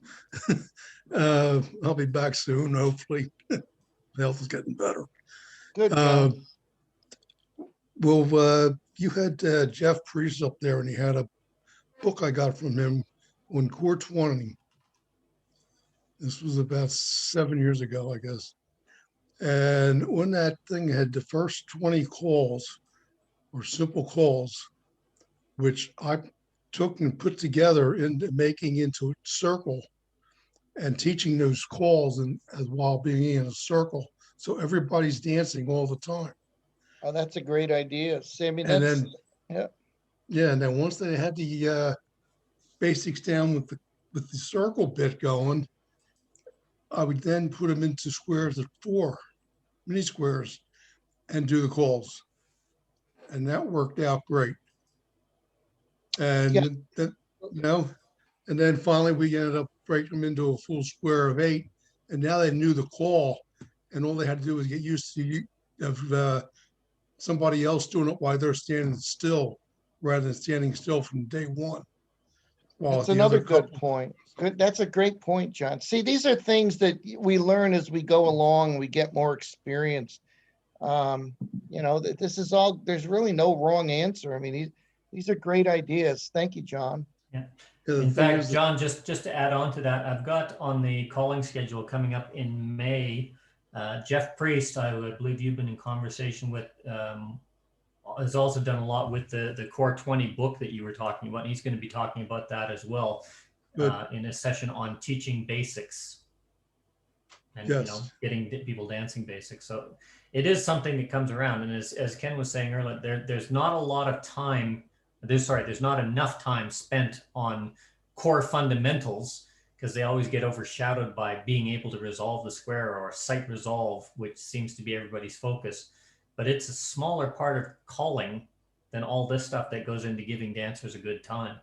I'll be back soon, hopefully. Health is getting better. Good, John. Well, you had Jeff Priest up there, and he had a book I got from him on Core 20. This was about 7 years ago, I guess. And on that thing had the first 20 calls, or simple calls, which I took and put together into making into a circle and teaching those calls and while being in a circle. So everybody's dancing all the time. Oh, that's a great idea. Sammy, and then, yeah. And then once they had the basics down with the circle bit going, I would then put them into squares of 4, mini squares, and do the calls. And that worked out great. And then, and then finally we ended up breaking them into a full square of 8. And now they knew the call, and all they had to do was get used to somebody else doing it while they're standing still, rather than standing still from day one. That's another good point. Good. That's a great point, John. See, these are things that we learn as we go along. We get more experience. This is all. There's really no wrong answer. I mean, these are great ideas. Thank you, John. Yeah. In fact, John, just to add on to that, I've got on the calling schedule coming up in May, Jeff Priest, I believe you've been in conversation with, has also done a lot with the Core 20 book that you were talking about. And he's going to be talking about that as well in a session on teaching basics and getting people dancing basics. So it is something that comes around. And as Ken was saying earlier, there's not a lot of time. There's not enough time spent on core fundamentals, because they always get overshadowed by being able to resolve the square or sight resolve, which seems to be everybody's focus. But it's a smaller part of calling than all this stuff that goes into giving dancers a good time.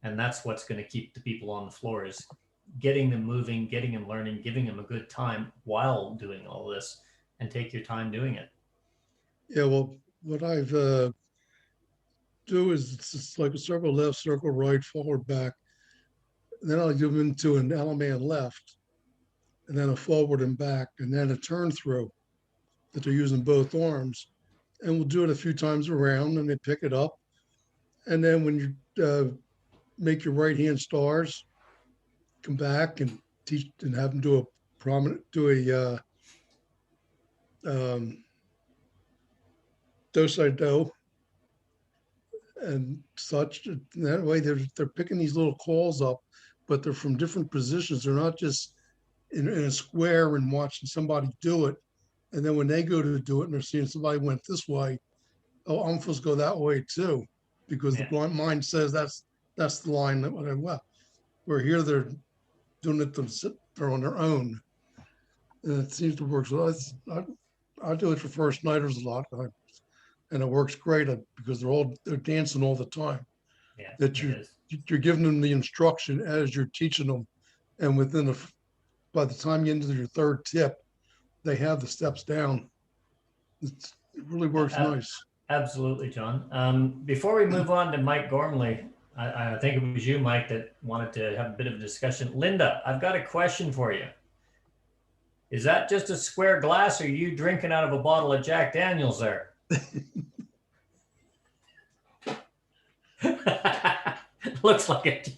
And that's what's going to keep the people on the floor, is getting them moving, getting them learning, giving them a good time while doing all this, and take your time doing it. Yeah, well, what I've do is it's like a circle left, circle right, forward, back. Then I'll give them into an Allemande left, and then a forward and back, and then a turn through that they're using both arms. And we'll do it a few times around, and they pick it up. And then when you make your right hand stars, come back and teach and have them do a do-side-do and such. And that way they're picking these little calls up, but they're from different positions. They're not just in a square and watching somebody do it. And then when they go to do it and they're seeing somebody went this way, oh, I'm supposed to go that way too, because the blind mind says that's the line that I went. Where here they're doing it they're on their own, and it seems to work. So I do it for first nighters a lot, and it works great because they're dancing all the time. Yeah, that you're giving them the instruction as you're teaching them, and by the time you get into your third tip, they have the steps down. It really works nice. Absolutely, John. Before we move on to Mike Gormley, I think it was you, Mike, that wanted to have a bit of a discussion. Linda, I've got a question for you. Is that just a square glass, or are you drinking out of a bottle of Jack Daniels there? Looks like it.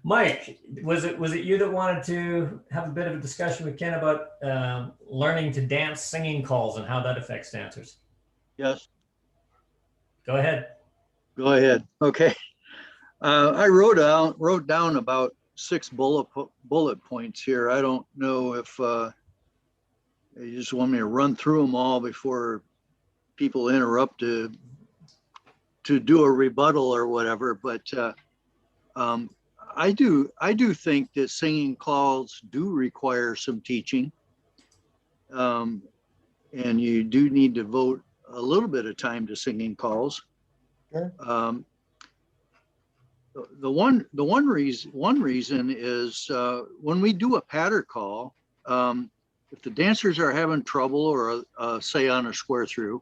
Mike, was it you that wanted to have a bit of a discussion with Ken about learning to dance singing calls and how that affects dancers? Yes. Go ahead. Go ahead. Okay. I wrote down about 6 bullet points here. I don't know if you just want me to run through them all before people interrupt to do a rebuttal or whatever, but I do think that singing calls do require some teaching, and you do need to devote a little bit of time to singing calls. Sure. The one reason is when we do a patter call, if the dancers are having trouble, or say on a square through,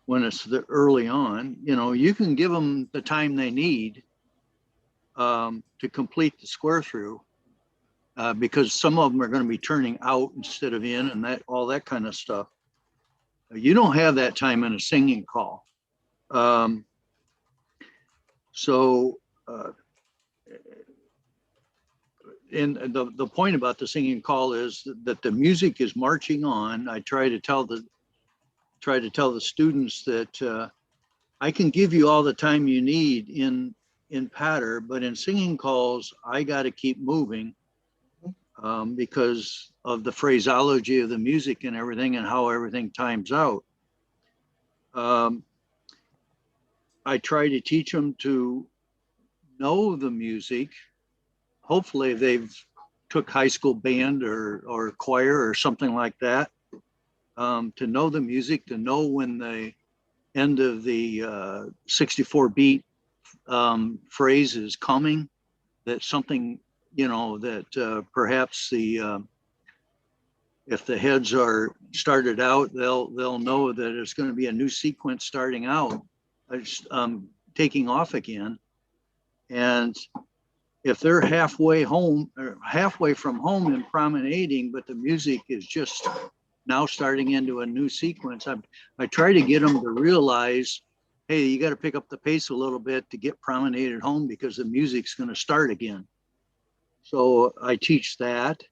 when it's early on, you can give them the time they need to complete the square through, because some of them are going to be turning out instead of in, and all that kind of stuff. You don't have that time in a singing call. And the point about the singing call is that the music is marching on. I try to tell the students that I can give you all the time you need in patter, but in singing calls, I got to keep moving because of the phraseology of the music and everything, and how everything times out. I try to teach them to know the music. Hopefully they've took high school band or choir or something like that, to know the music, to know when the end of the 64 beat phrase is coming, that something, that perhaps if the heads are started out, they'll know that it's going to be a new sequence starting out, taking off again. And if they're halfway from home and promenading, but the music is just now starting into a new sequence, I try to get them to realize, hey, you got to pick up the pace a little bit to get promenaded home, because the music's going to start again. So I teach that.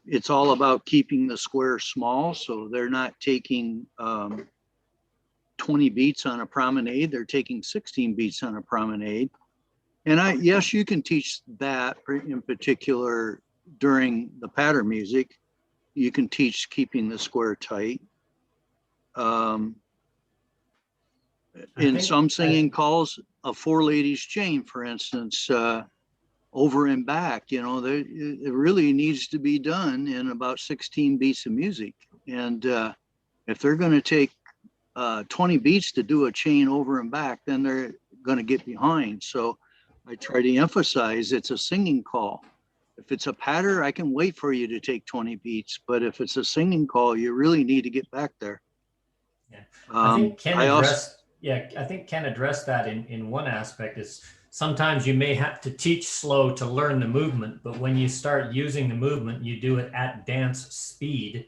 It's all about keeping the square small, so they're not taking 20 beats on a promenade, they're taking 16 beats on a promenade. And yes, you can teach that in particular during the patter music. You can teach keeping the square tight. In some singing calls, a 4 ladies chain, for instance, over and back, it really needs to be done in about 16 beats of music. And if they're going to take 20 beats to do a chain over and back, then they're going to get behind. So I try to emphasize it's a singing call. If it's a patter, I can wait for you to take 20 beats, but if it's a singing call, you really need to get back there. Yeah. I think Ken addressed that in one aspect. Is sometimes you may have to teach slow to learn the movement, but when you start using the movement, you do it at dance speed,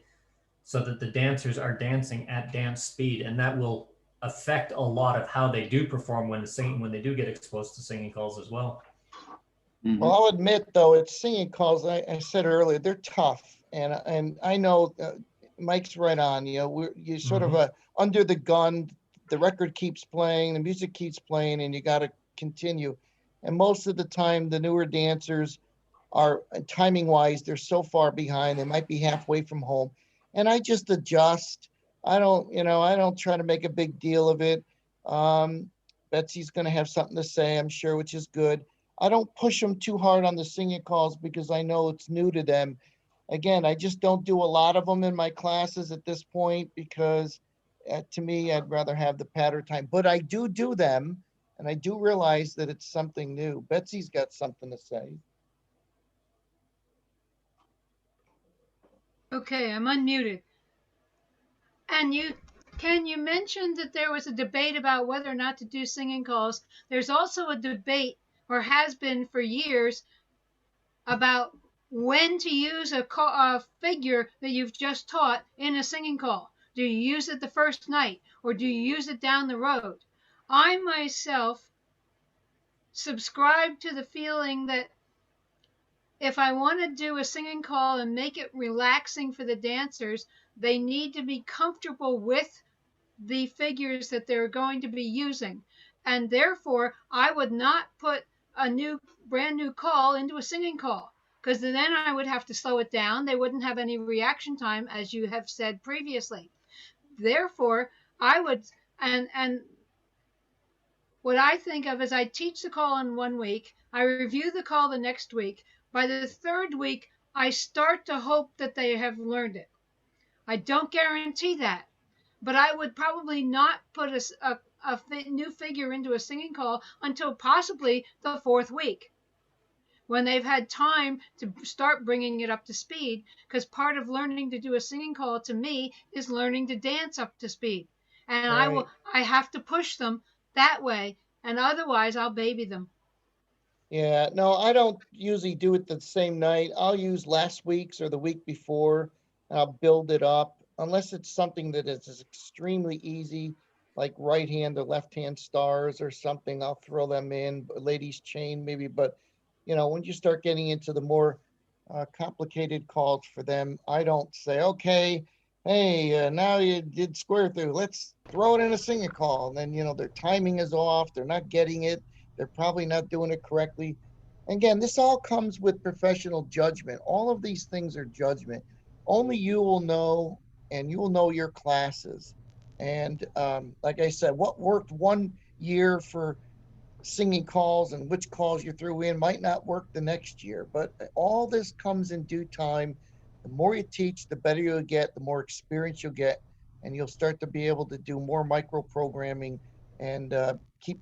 so that the dancers are dancing at dance speed, and that will affect a lot of how they do perform when they do get exposed to singing calls as well. Mm-hmm. Well, I'll admit though, it's singing calls. I said earlier, they're tough, and I know Mike's right on. You're sort of under the gun. The record keeps playing, the music keeps playing, and you got to continue. And most of the time, the newer dancers are, timing wise, they're so far behind. They might be halfway from home. And I just adjust. I don't try to make a big deal of it. Betsy's going to have something to say, I'm sure, which is good. I don't push them too hard on the singing calls because I know it's new to them. Again, I just don't do a lot of them in my classes at this point because to me, I'd rather have the patter time. But I do them, and I do realize that it's something new. Betsy's got something to say. Okay, I'm unmuted. And Ken, you mentioned that there was a debate about whether or not to do singing calls. There's also a debate, or has been for years, about when to use a figure that you've just taught in a singing call. Do you use it the first night, or do you use it down the road? I myself subscribe to the feeling that if I want to do a singing call and make it relaxing for the dancers, they need to be comfortable with the figures that they're going to be using. And therefore, I would not put a brand new call into a singing call, because then I would have to slow it down. They wouldn't have any reaction time, as you have said previously. Therefore, I would, and what I think of is I teach the call in 1 week, I review the call the next week. By the third week, I start to hope that they have learned it. I don't guarantee that, but I would probably not put a new figure into a singing call until possibly the 4th week, when they've had time to start bringing it up to speed, because part of learning to do a singing call to me is learning to dance up to speed. And Right. I have to push them that way, and otherwise I'll baby them. Yeah, no, I don't usually do it the same night. I'll use last week's or the week before. I'll build it up unless it's something that is extremely easy, like right hand or left hand stars or something. I'll throw them in, ladies chain maybe. But when you start getting into the more complicated calls for them, I don't say, okay, hey, now you did square through, let's throw it in a singing call. And then their timing is off, they're not getting it, they're probably not doing it correctly. Again, this all comes with professional judgment. All of these things are judgment. Only you will know, and you will know your classes. And like I said, what worked 1 year for singing calls and which calls you threw in might not work the next year. But all this comes in due time. The more you teach, the better you'll get, the more experience you'll get, and you'll start to be able to do more micro programming and keep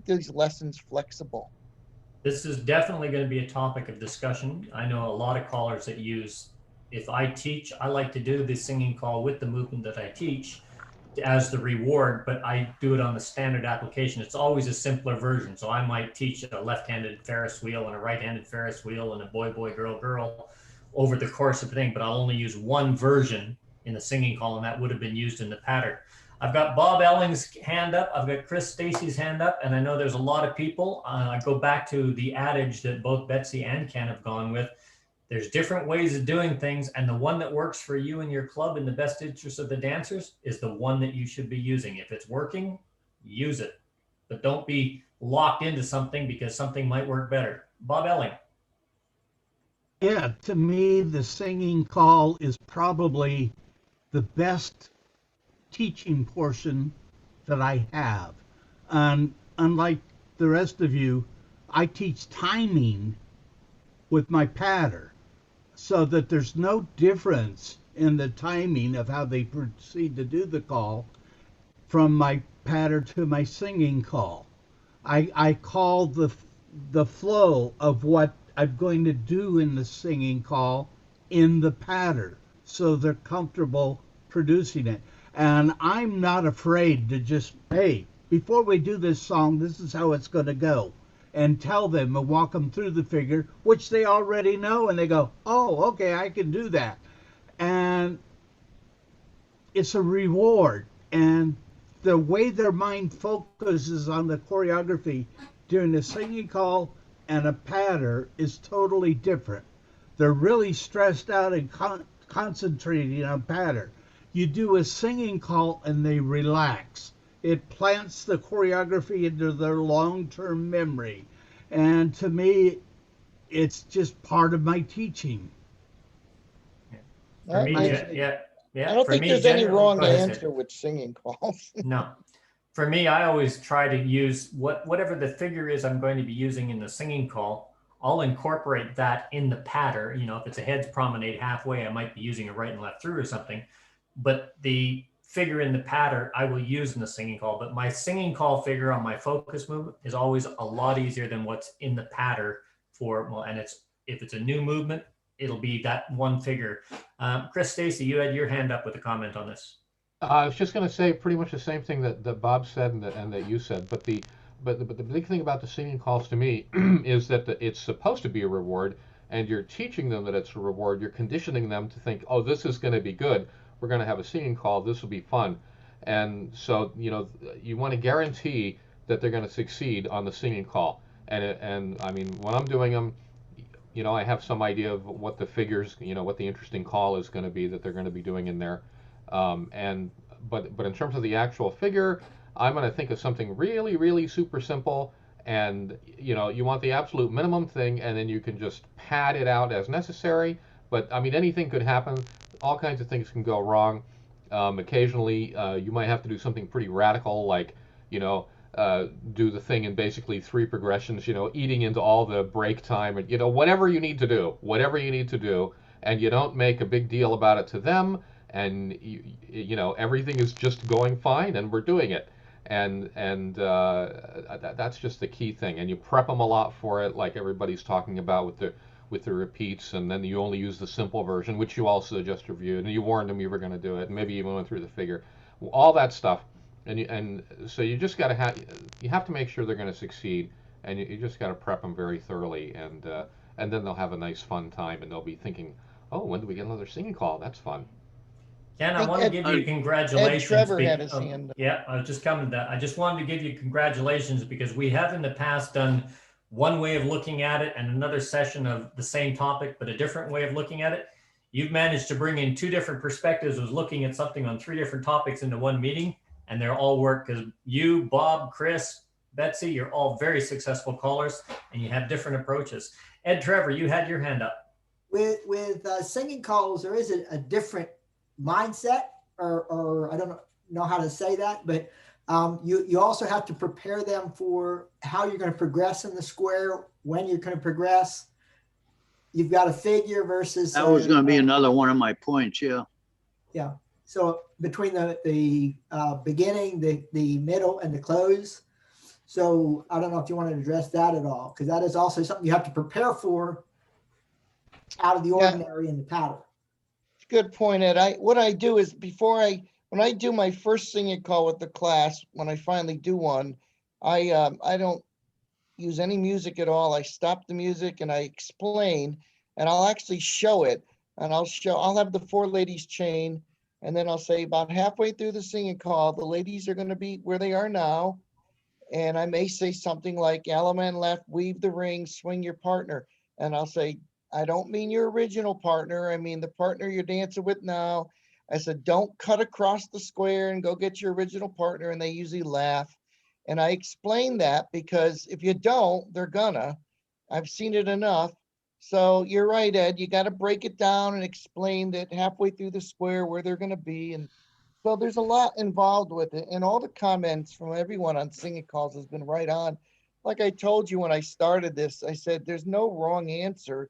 these lessons flexible. This is definitely going to be a topic of discussion. I know a lot of callers that use, if I teach, I like to do the singing call with the movement that I teach as the reward, but I do it on the standard application. It's always a simpler version. So I might teach a left-handed Ferris wheel and a right-handed Ferris wheel and a boy, boy, girl, girl over the course of the thing, but I'll only use one version in the singing call, and that would have been used in the pattern. I've got Bob Elling's hand up. I've got Chris Stacy's hand up, and I know there's a lot of people. I go back to the adage that both Betsy and Ken have gone with. There's different ways of doing things, and the one that works for you and your club in the best interest of the dancers is the one that you should be using. If it's working, use it, but don't be locked into something because something might work better. Bob Elling. Yeah, to me, the singing call is probably the best teaching portion that I have. And unlike the rest of you, I teach timing with my patter so that there's no difference in the timing of how they proceed to do the call from my patter to my singing call. I call the flow of what I'm going to do in the singing call in the patter so they're comfortable producing it. And I'm not afraid to just, hey, before we do this song, this is how it's going to go. And tell them and walk them through the figure, which they already know. And they go, oh, okay, I can do that. And it's a reward. And the way their mind focuses on the choreography during the singing call and a patter is totally different. They're really stressed out and concentrating on patter. You do a singing call and they relax. It plants the choreography into their long-term memory. And to me, it's just part of my teaching. For me, yeah. I don't think there's any wrong answer with singing calls. No. For me, I always try to use whatever the figure is I'm going to be using in the singing call. I'll incorporate that in the patter. If it's a heads promenade halfway, I might be using a right and left through or something. But the figure in the patter I will use in the singing call. But my singing call figure on my focus movement is always a lot easier than what's in the patter and if it's a new movement, it'll be that one figure. Chris Stacy, you had your hand up with a comment on this. I was just going to say pretty much the same thing that Bob said and that you said, but the big thing about the singing calls to me is that it's supposed to be a reward, and you're teaching them that it's a reward. You're conditioning them to think, oh, this is going to be good. We're going to have a singing call. This will be fun, and so you want to guarantee that they're going to succeed on the singing call. And I mean, when I'm doing them, I have some idea of what the figures, what the interesting call is going to be that they're going to be doing in there. And but in terms of the actual figure, I'm going to think of something really, really super simple. And you want the absolute minimum thing, and then you can just pad it out as necessary. But I mean, anything could happen. All kinds of things can go wrong. Occasionally, you might have to do something pretty radical, like do the thing in basically 3 progressions. Eating into all the break time, and whatever you need to do, and you don't make a big deal about it to them, and everything is just going fine, and we're doing it, and that's just the key thing. And you prep them a lot for it, like everybody's talking about with the repeats, and then you only use the simple version, which you also just reviewed, and you warned them you were going to do it, and maybe even went through the figure, all that stuff. And so you just got to have to make sure they're going to succeed, and you just got to prep them very thoroughly, and then they'll have a nice fun time, and they'll be thinking, oh, when do we get another singing call? That's fun. Ken, I want to give you congratulations. Ed Trevor had his hand up. Yeah, I was just coming to that. I just wanted to give you congratulations because we have in the past done one way of looking at it and another session of the same topic, but a different way of looking at it. You've managed to bring in 2 different perspectives of looking at something on 3 different topics into one meeting, and they're all work because you, Bob, Chris, Betsy, you're all very successful callers, and you have different approaches. Ed Trevor, you had your hand up. With singing calls, there is a different mindset, or I don't know how to say that, but you also have to prepare them for how you're going to progress in the square, when you're going to progress. You've got a figure versus that was going to be another one of my points. Yeah. So between the beginning, the middle, and the close. So I don't know if you want to address that at all, because that is also something you have to prepare for out of the ordinary in the pattern. Good point, Ed. What I do is when I do my first singing call with the class, when I finally do one, I don't use any music at all. I stop the music and I explain, and I'll actually show it, and I'll have the 4 ladies chain, and then I'll say about halfway through the singing call, the ladies are going to be where they are now, and I may say something like element left, weave the ring, swing your partner, and I'll say, I don't mean your original partner. I mean the partner you're dancing with now. I said, don't cut across the square and go get your original partner. And they usually laugh. And I explain that because if you don't, they're gonna. I've seen it enough. So you're right, Ed. You got to break it down and explain that halfway through the square where they're going to be. And so there's a lot involved with it. And all the comments from everyone on singing calls has been right on. Like I told you when I started this, I said, there's no wrong answer.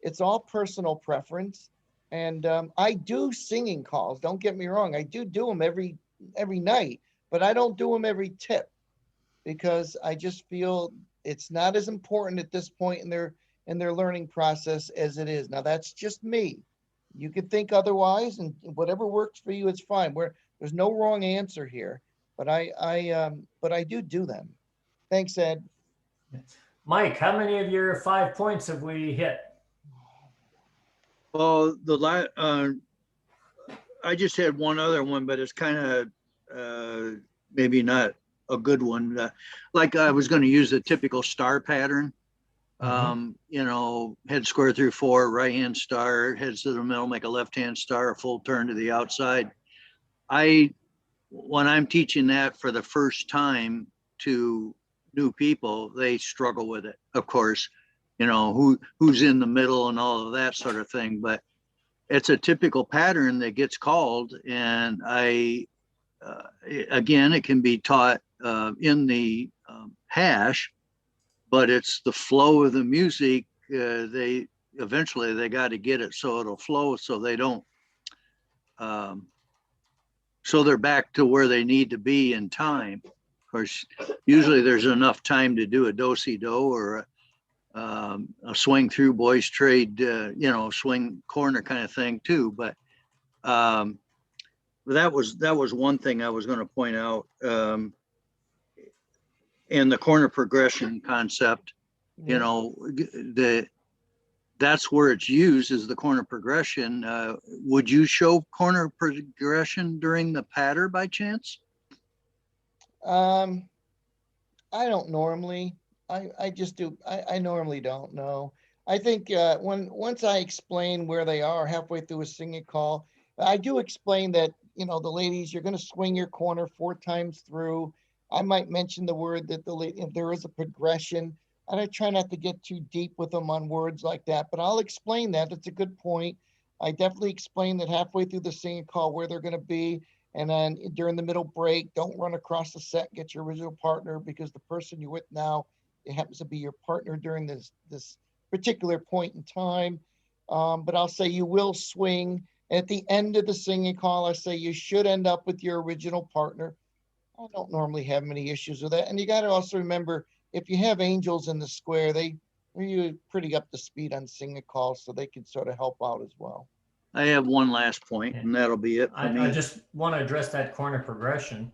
It's all personal preference. And I do singing calls. Don't get me wrong. I do them every night, but I don't do them every tip because I just feel it's not as important at this point in their learning process as it is. Now that's just me. You could think otherwise, and whatever works for you, it's fine. There's no wrong answer here, but I do them. Thanks, Ed. Mike, how many of your 5 points have we hit? Well, I just had one other one, but it's kind of maybe not a good one. Like I was going to use a typical star pattern. Head square through 4, right hand star, heads to the middle, make a left hand star, a full turn to the outside. When I'm teaching that for the first time to new people, they struggle with it, of course. Who's in the middle and all of that sort of thing, but it's a typical pattern that gets called. And again, it can be taught in the hash, but it's the flow of the music. They eventually got to get it so it'll flow, so they don't. So they're back to where they need to be in time. Of course, usually there's enough time to do a do-si-do or a swing through boys trade, swing corner kind of thing too. But that was one thing I was going to point out. And the corner progression concept, you know, that's where it's used, is the corner progression. Would you show corner progression during the patter by chance? I don't normally. I just do. I normally don't know. I think once I explain where they are halfway through a singing call, I do explain that, you know, the ladies, you're going to swing your corner 4 times through. I might mention the word that if there is a progression. And I try not to get too deep with them on words like that, but I'll explain that. It's a good point. I definitely explain that halfway through the singing call where they're going to be. And then during the middle break, don't run across the set, get your original partner, because the person you're with now, it happens to be your partner during this particular point in time. But I'll say you will swing. At the end of the singing call, I say you should end up with your original partner. I don't normally have many issues with that. And you got to also remember, if you have angels in the square, they're pretty up to speed on singing calls, so they can sort of help out as well. I have one last point, and that'll be it for me. I just want to address that corner progression.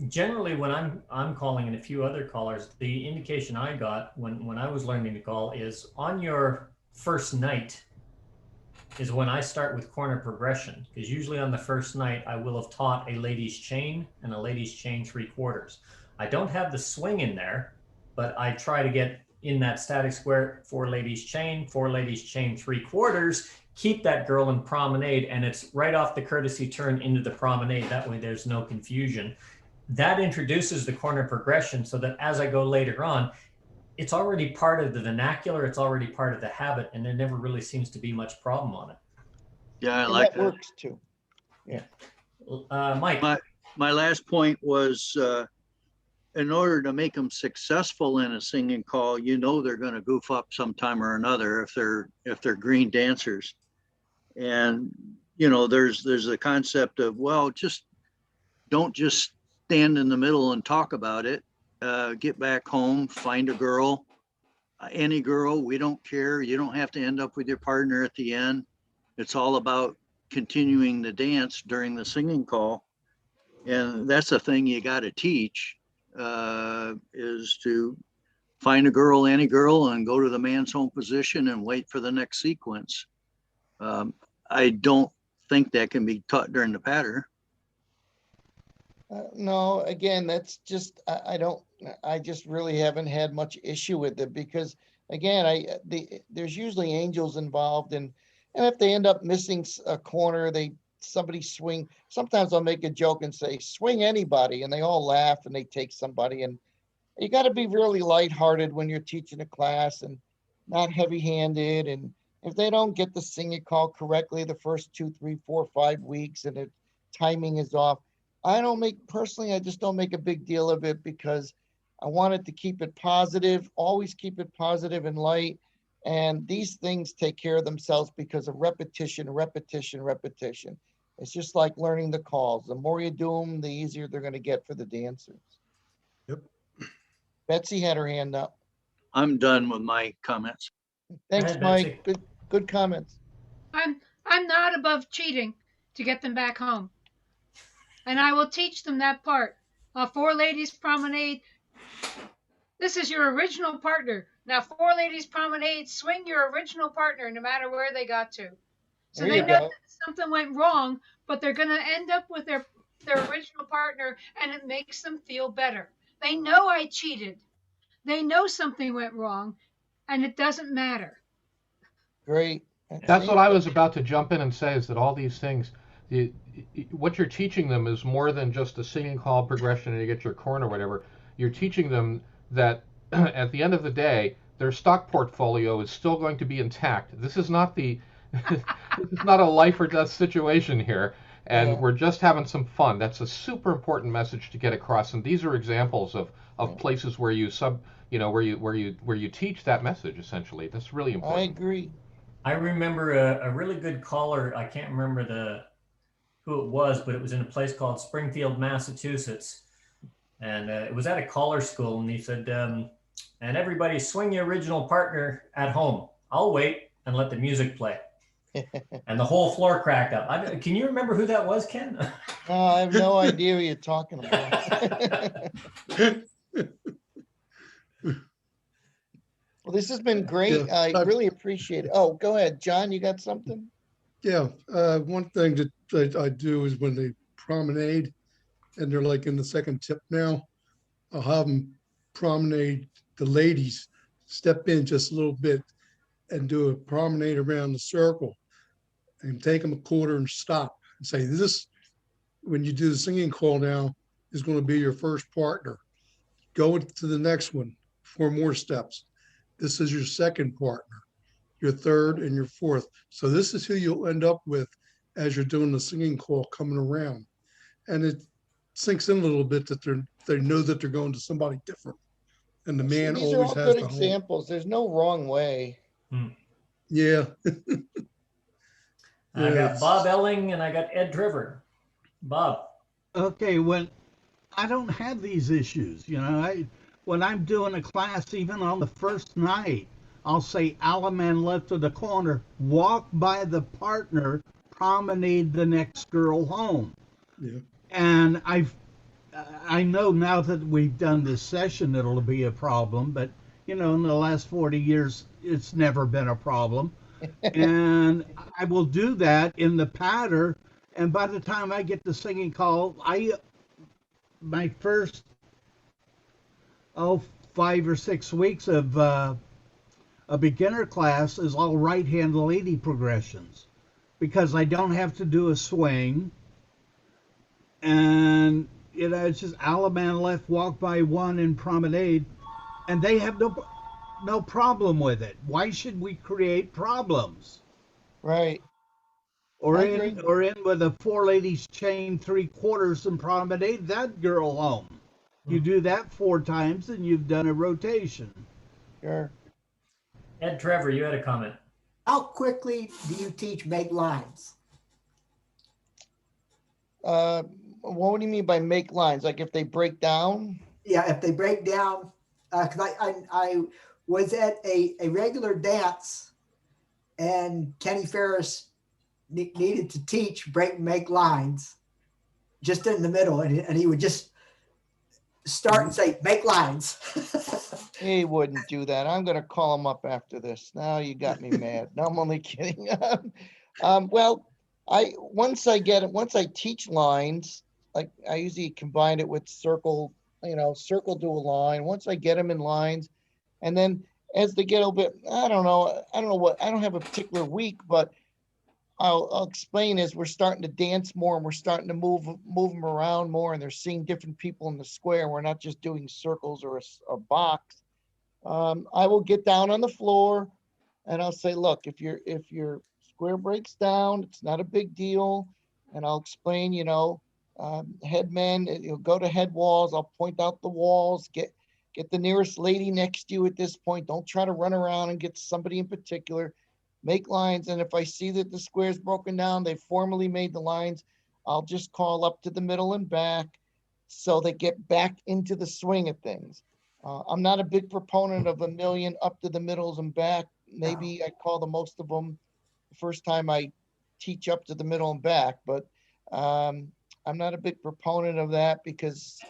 Generally, when I'm calling and a few other callers, the indication I got when I was learning to call is on your first night is when I start with corner progression, because usually on the first night I will have taught a ladies chain and a ladies chain 3/4. I don't have the swing in there, but I try to get in that static square 4 ladies chain 3/4, keep that girl in promenade, and it's right off the courtesy turn into the promenade. That way there's no confusion. That introduces the corner progression so that as I go later on, it's already part of the vernacular, it's already part of the habit, and there never really seems to be much problem on it. Yeah, I like that. Works too. Yeah. Mike. My last point was, in order to make them successful in a singing call, you know they're going to goof up sometime or another if they're green dancers. And you know, there's a concept of, well, don't just stand in the middle and talk about it. Get back home, find a girl, any girl, we don't care. You don't have to end up with your partner at the end. It's all about continuing the dance during the singing call. And that's the thing you got to teach, is to find a girl, any girl, and go to the man's home position and wait for the next sequence. I don't think that can be taught during the patter. No, again, that's just, I just really haven't had much issue with it, because again, there's usually angels involved, and if they end up missing a corner, somebody swing. Sometimes I'll make a joke and say, swing anybody, and they all laugh and they take somebody. And you got to be really lighthearted when you're teaching a class and not heavy-handed. And if they don't get the singing call correctly the first 2, 3, 4, 5 weeks, and the timing is off, I just don't make a big deal of it, because I wanted to keep it positive, always keep it positive and light. And these things take care of themselves because of repetition, repetition, repetition. It's just like learning the calls. The more you do them, the easier they're going to get for the dancers. Yep. Betsy had her hand up. I'm done with my comments. Thanks, Mike. Good comments. I'm not above cheating to get them back home. And I will teach them that part. 4 ladies promenade. This is your original partner. Now 4 ladies promenade, swing your original partner no matter where they got to. So they know that something went wrong, but they're going to end up with their original partner, and it makes them feel better. They know I cheated. They know something went wrong, and it doesn't matter. Great. That's what I was about to jump in and say, is that all these things, what you're teaching them is more than just a singing call progression and you get your corner or whatever. You're teaching them that at the end of the day, their stock portfolio is still going to be intact. This is not this is not a life or death situation here, and we're just having some fun. That's a super important message to get across, and these are examples of places where you where you teach that message. Essentially, that's really important. I agree. I remember a really good caller. I can't remember who it was, but it was in a place called Springfield, Massachusetts, and it was at a caller school. And he said, "And everybody swing your original partner at home. I'll wait and let the music play." And the whole floor cracked up. Can you remember who that was, Ken? I have no idea what you're talking about. Well, this has been great. Yeah, I really appreciate it. Oh, go ahead, John. You got something? Yeah, one thing that I do is when they promenade and they're like in the second tip now, I'll have them promenade, the ladies step in just a little bit and do a promenade around the circle and take them a quarter and stop and say, this, when you do the singing call now, is going to be your first partner. Go to the next one, 4 more steps. This is your second partner, your third, and your fourth. So this is who you'll end up with as you're doing the singing call coming around. And it sinks in a little bit that they know that they're going to somebody different. And the man These are always all has good the home. examples. There's no wrong way. Yeah. I got Bob Elling and I got Ed Driver. Bob. Okay, when I don't have these issues, when I'm doing a class, even on the first night, I'll say, Alaman left to the corner, walk by the partner, promenade the next girl home. Yeah. And I know now that we've done this session, it'll be a problem, but in the last 40 years, it's never been a problem. And I will do that in the patter. And by the time I get the singing call, my first 5 or 6 weeks of a beginner class is all right-hand lady progressions, because I don't have to do a swing. And it's just Alaman left, walk by one, and promenade, and they have no problem with it. Why should we create problems? Right. Or in with a 4 ladies chain 3/4 and promenade that girl home. You do that 4 times and you've done a rotation. Sure. Ed Trevor, you had a comment. How quickly do you teach make lines? What do you mean by make lines? Like if they break down? Yeah, if they break down, because I was at a regular dance, and Kenny Ferris needed to teach make lines just in the middle, and he would just start and say, make lines. He wouldn't do that. I'm going to call him up after this. Now you got me mad. No, I'm only kidding. Well, once I teach lines, like I usually combine it with circle, circle do a line. Once I get them in lines, and then as they get a bit, I don't know what, I don't have a particular week, but I'll explain as we're starting to dance more and we're starting to move them around more, and they're seeing different people in the square. We're not just doing circles or a box. I will get down on the floor and I'll say, look, if your square breaks down, it's not a big deal. And I'll explain, headmen, go to head walls. I'll point out the walls, get the nearest lady next to you at this point. Don't try to run around and get somebody in particular. Make lines. And if I see that the square's broken down, they've formally made the lines, I'll just call up to the middle and back so they get back into the swing of things. I'm not a big proponent of 1,000,000 up to the middles and back. Maybe I call the most of them the first time I teach up to the middle and back, but I'm not a big proponent of that because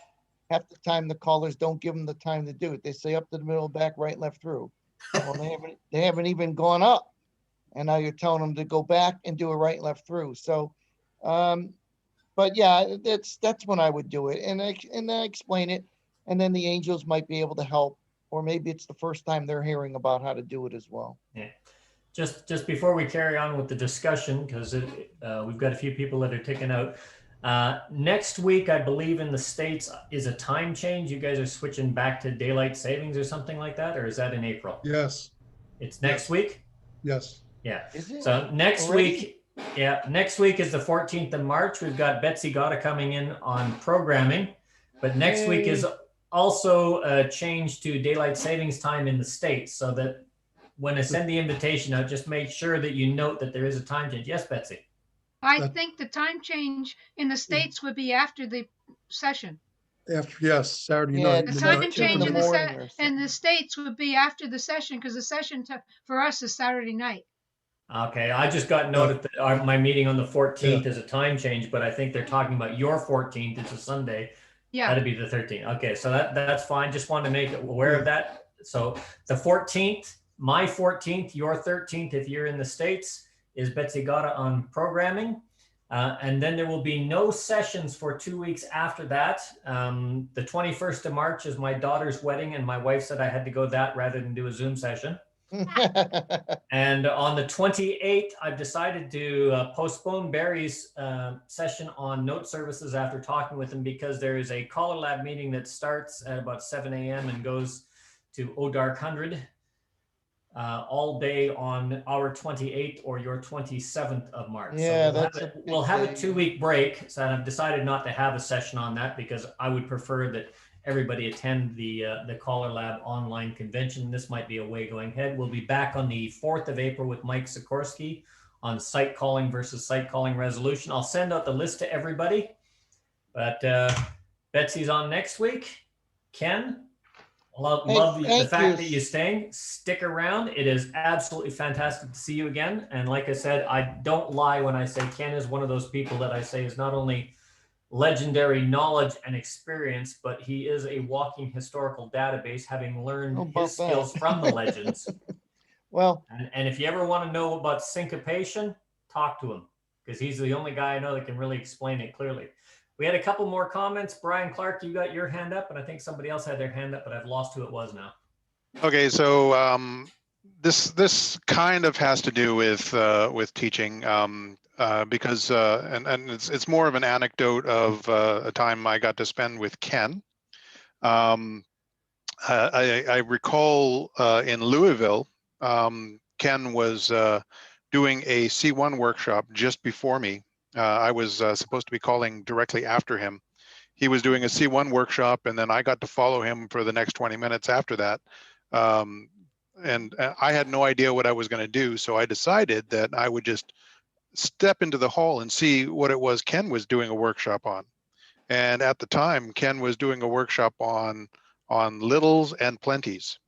half the time the callers don't give them the time to do it. They say up to the middle, back, right, left, through. Well, they haven't even gone up, and now you're telling them to go back and do a right, left, through. So, but yeah, that's when I would do it, and then I explain it, and then the angels might be able to help, or maybe it's the first time they're hearing about how to do it as well. Yeah. Just before we carry on with the discussion, because we've got a few people that are ticking out. Next week, I believe in the States is a time change. You guys are switching back to daylight savings or something like that, or is that in April? Yes. It's next week? Yes. Yeah. Is it so next already? week, next week is the 14th of March. We've got Betsy Gotta coming in on programming, but next week is also a change to daylight savings time in the States, so that when I send the invitation out, just make sure that you note that there is a time change. Yes, Betsy? I think the time change in the States would be after the session. Yes, Saturday night. The time change in the States would be after the session, because the session for us is Saturday night. Okay, I just got noted that my meeting on the 14th is a time change, but I think they're talking about your 14th. It's a Sunday. Yeah. That'd be the 13th. Okay, so that's fine. Just wanted to make it aware of that. So the 14th, my 14th, your 13th, if you're in the States, is Betsy Gata on programming. And then there will be no sessions for 2 weeks after that. The 21st of March is my daughter's wedding, and my wife said I had to go that rather than do a Zoom session. And on the 28th, I've decided to postpone Barry's session on note services after talking with him, because there is a Caller Lab meeting that starts at about 7 a.m. and goes to O'Dark 100 all day on our 28th or your 27th of March. Yeah, so we'll have a 2-week break. So I've decided not to have a session on that, because I would prefer that everybody attend the Caller Lab online convention. This might be a way going ahead. We'll be back on the 4th of April with Mike Sikorsky on site calling versus site calling resolution. I'll send out the list to everybody, but Betsy's on next week. Ken, love the fact that you're staying. Stick around. It is absolutely fantastic to see you again. And like I said, I don't lie when I say Ken is one of those people that I say is not only legendary knowledge and experience, but he is a walking historical database, having learned his skills from the legends. Well, and if you ever want to know about syncopation, talk to him, because he's the only guy I know that can really explain it clearly. We had a couple more comments. Brian Clark, you got your hand up, and I think somebody else had their hand up, but I've lost who it was now. Okay, so this kind of has to do with teaching. Because and it's more of an anecdote of a time I got to spend with Ken. I recall in Louisville, Ken was doing a C1 workshop just before me. I was supposed to be calling directly after him. He was doing a C1 workshop, and then I got to follow him for the next 20 minutes after that. And I had no idea what I was going to do, so I decided that I would just step into the hall and see what it was Ken was doing a workshop on. And at the time, Ken was doing a workshop on littles and plenties.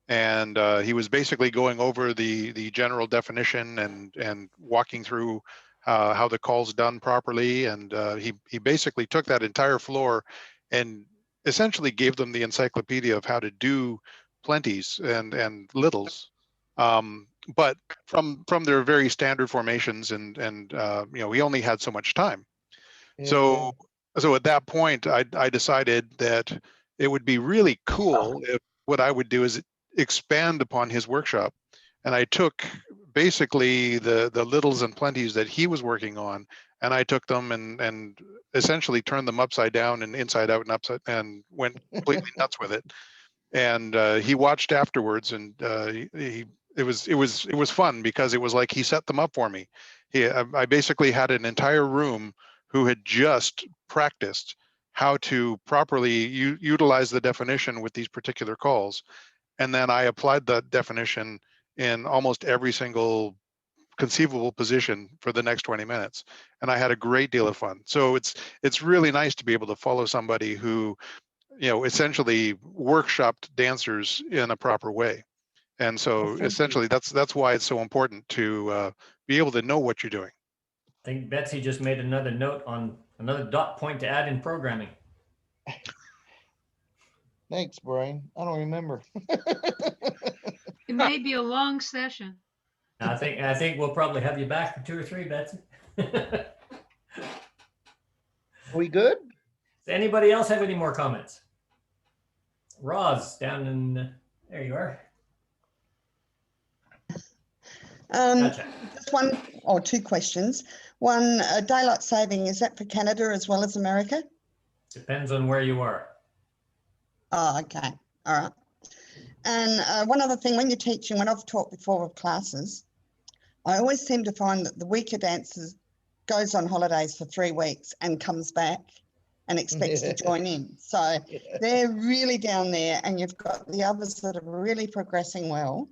And he was basically going over the general definition and walking through how the call's done properly. And he basically took that entire floor and essentially gave them the encyclopedia of how to do plenties and littles. But from their very standard formations, and you know, we only had so much time. Yeah. So at that point, I decided that it would be really cool if what I would do is expand upon his workshop, and I took basically the littles and plenties that he was working on, and I took them and essentially turned them upside down and inside out and went completely nuts with it. And he watched afterwards, and it was fun, because it was like he set them up for me. I basically had an entire room who had just practiced how to properly utilize the definition with these particular calls. And then I applied that definition in almost every single conceivable position for the next 20 minutes. And I had a great deal of fun. So it's really nice to be able to follow somebody who, you know, essentially workshopped dancers in a proper way. And so essentially that's why it's so important to be able to know what you're doing. I think Betsy just made another note on another dot point to add in programming. Thanks, Brian. I don't remember. It may be a long session. I think we'll probably have you back for 2 or 3, Betsy. We good? Does anybody else have any more comments? Roz, down in, there you are. Gotcha. Just one or two questions. One, daylight saving, is that for Canada as well as America? Depends on where you are. Oh, okay. All right. And one other thing, when you're teaching, when I've taught before with classes, I always seem to find that the weaker dancers goes on holidays for 3 weeks and comes back and expects to join in. So they're really down there, and you've got the others that are really progressing well.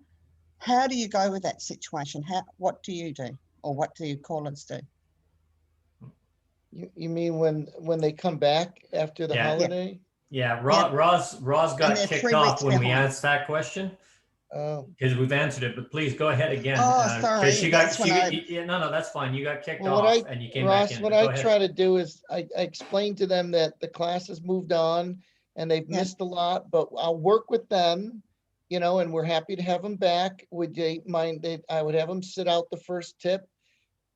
How do you go with that situation? What do you do, or what do your callers do? You mean when they come back after the holiday? Yeah, Roz got kicked off when we asked that question. Oh. Because we've answered it, but please go ahead again. Oh, sorry. No, that's fine. You got kicked Well, off and you came back in. What Go I ahead. try to do is I explain to them that the class has moved on and they've missed a lot, but I'll work with them, you know, and we're happy to have them back. Would they mind that I would have them sit out the first tip,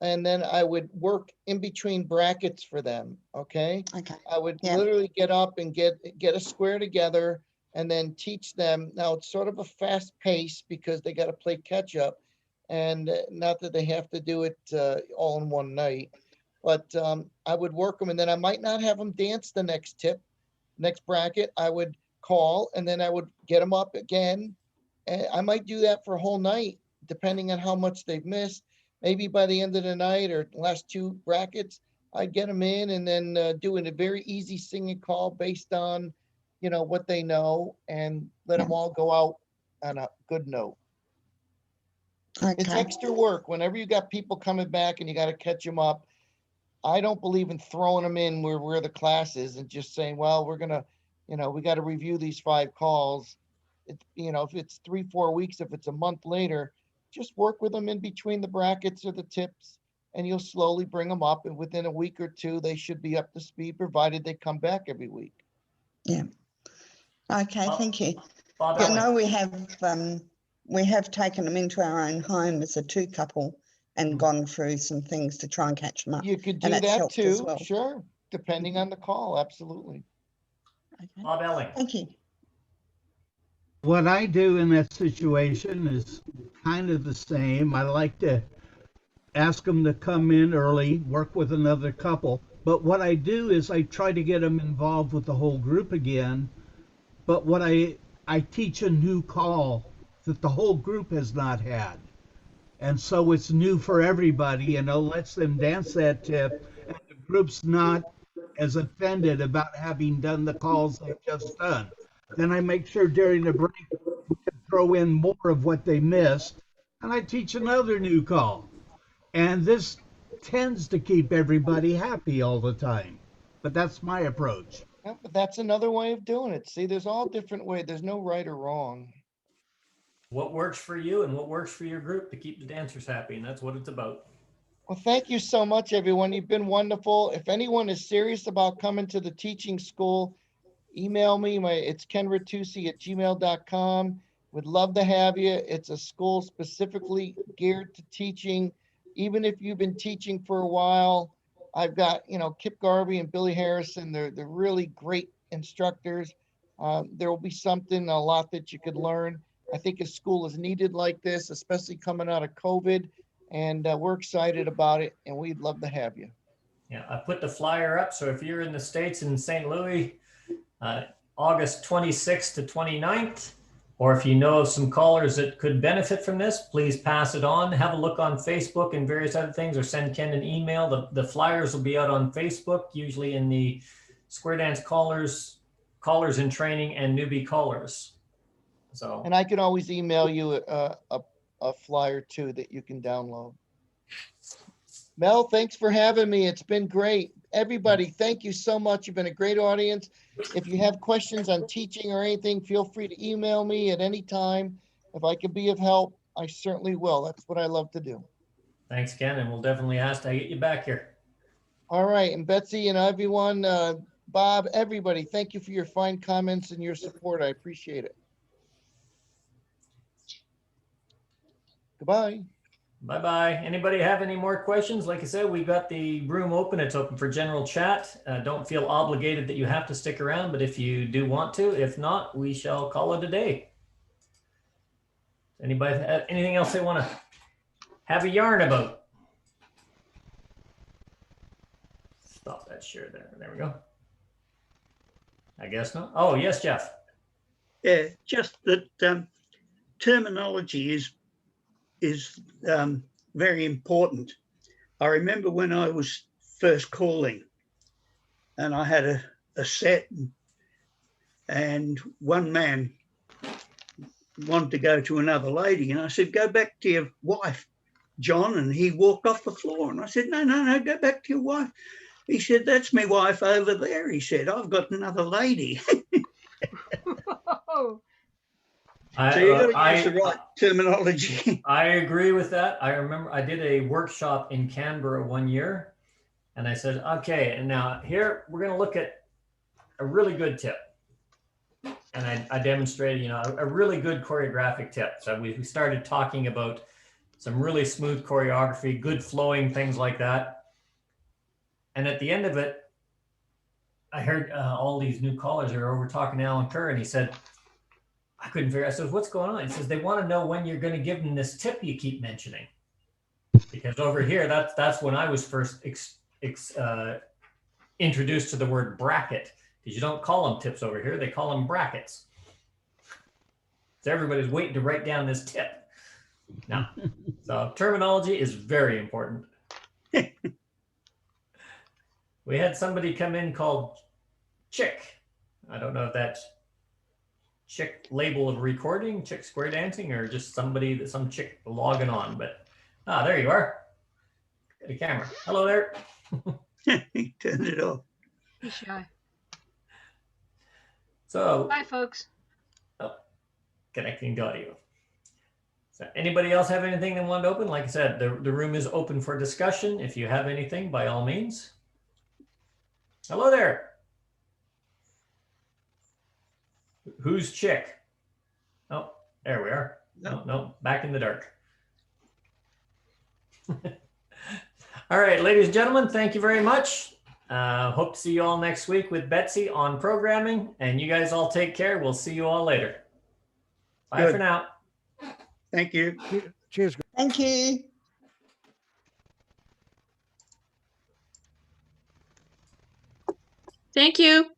and then I would work in between brackets for them. Okay. Okay. I would literally get up and get a square together and then teach them. Now it's sort of a fast pace because they got to play catch up, and not that they have to do it all in one night, but I would work them, and then I might not have them dance the next tip, next bracket. I would call, and then I would get them up again. And I might do that for a whole night, depending on how much they've missed. Maybe by the end of the night or last two brackets, I'd get them in and then doing a very easy singing call based on, you know, what they know, and let them all go out on a good note. Okay. It's extra work. Whenever you got people coming back and you got to catch them up, I don't believe in throwing them in where the class is and just saying, well, we're going to, you know, we got to review these 5 calls. It's, you know, if it's 3-4 weeks, if it's a month later, just work with them in between the brackets or the tips, and you'll slowly bring them up. And within a week or two, they should be up to speed, provided they come back every week. Yeah. Okay, thank you. Bob, I know we have taken them into our own home as a 2 couple and gone through some things to try and catch them up. You could do that too, sure, depending on the call, absolutely. Okay. Bob Elling. Thank you. What I do in that situation is kind of the same. I like to ask them to come in early, work with another couple. But what I do is I try to get them involved with the whole group again. But what I teach a new call that the whole group has not had. And so it's new for everybody, you know, lets them dance that tip. And the group's not as offended about having done the calls they've just done. Then I make sure during the break we can throw in more of what they missed, and I teach another new call. And this tends to keep everybody happy all the time. But that's my approach. Yeah, but that's another way of doing it. See, there's all different ways. There's no right or wrong. What works for you and what works for your group to keep the dancers happy, and that's what it's about. Well, thank you so much, everyone. You've been wonderful. If anyone is serious about coming to the teaching school, email me. It's kenritucci@gmail.com. Would love to have you. It's a school specifically geared to teaching. Even if you've been teaching for a while, I've got, you know, Kip Garvey and Billy Harrison. They're really great instructors. There will be something, a lot that you could learn. I think a school is needed like this, especially coming out of COVID. And we're excited about it, and we'd love to have you. Yeah, I put the flyer up. So if you're in the States in St. Louis, August 26th to 29th, or if you know of some callers that could benefit from this, please pass it on. Have a look on Facebook and various other things, or send Ken an email. The flyers will be out on Facebook, usually in the Square Dance callers in training and newbie callers. So, and I can always email you a flyer too that you can download. Mel, thanks for having me. It's been great. Everybody, thank you so much. You've been a great audience. If you have questions on teaching or anything, feel free to email me at any time. If I can be of help, I certainly will. That's what I love to do. Thanks, Ken, and we'll definitely ask to get you back here. All right, and Betsy and everyone, Bob, everybody, thank you for your fine comments and your support. I appreciate it. Goodbye. Bye-bye. Anybody have any more questions? Like I said, we got the room open. It's open for general chat. Don't feel obligated that you have to stick around, but if you do want to, if not, we shall call it a day. Anybody have anything else they want to have a yarn about? Stop that share there. There we go. I guess not. Oh, yes, Jeff. Yeah, just that terminology is very important. I remember when I was first calling and I had a set, and one man wanted to go to another lady, and I said, go back to your wife, John, and he walked off the floor, and I said, no, go back to your wife. He said, that's my wife over there. He said, I've got another lady. So you got to use the right terminology. I agree with that. I remember I did a workshop in Canberra one year, and I said, okay, and now here we're going to look at a really good tip. And I demonstrated, you know, a really good choreographic tip. So we started talking about some really smooth choreography, good flowing, things like that. And at the end of it, I heard all these new callers are over talking to Alan Kerr, and he said, I couldn't figure out. I said, what's going on? He says, they want to know when you're going to give them this tip you keep mentioning. Because over here, that's when I was first introduced to the word bracket. Because you don't call them tips over here, they call them brackets. So everybody's waiting to write down this tip. Now, so terminology is very important. We had somebody come in called Chick. I don't know if that's Chick label of recording, Chick square dancing, or just somebody some chick logging on. But there you are. Got a camera. Hello there. Turn it off. He's shy. So bye, folks. Oh, connecting to audio. So anybody else have anything they want to open? Like I said, the room is open for discussion. If you have anything, by all means. Hello there. Who's Chick? Oh, there we are. No, back in the dark. All right, ladies and gentlemen, thank you very much. Hope to see you all next week with Betsy on programming. And you guys all take care. We'll see you all later. Bye Good. for now. Thank you. Cheers. Thank you. Thank you.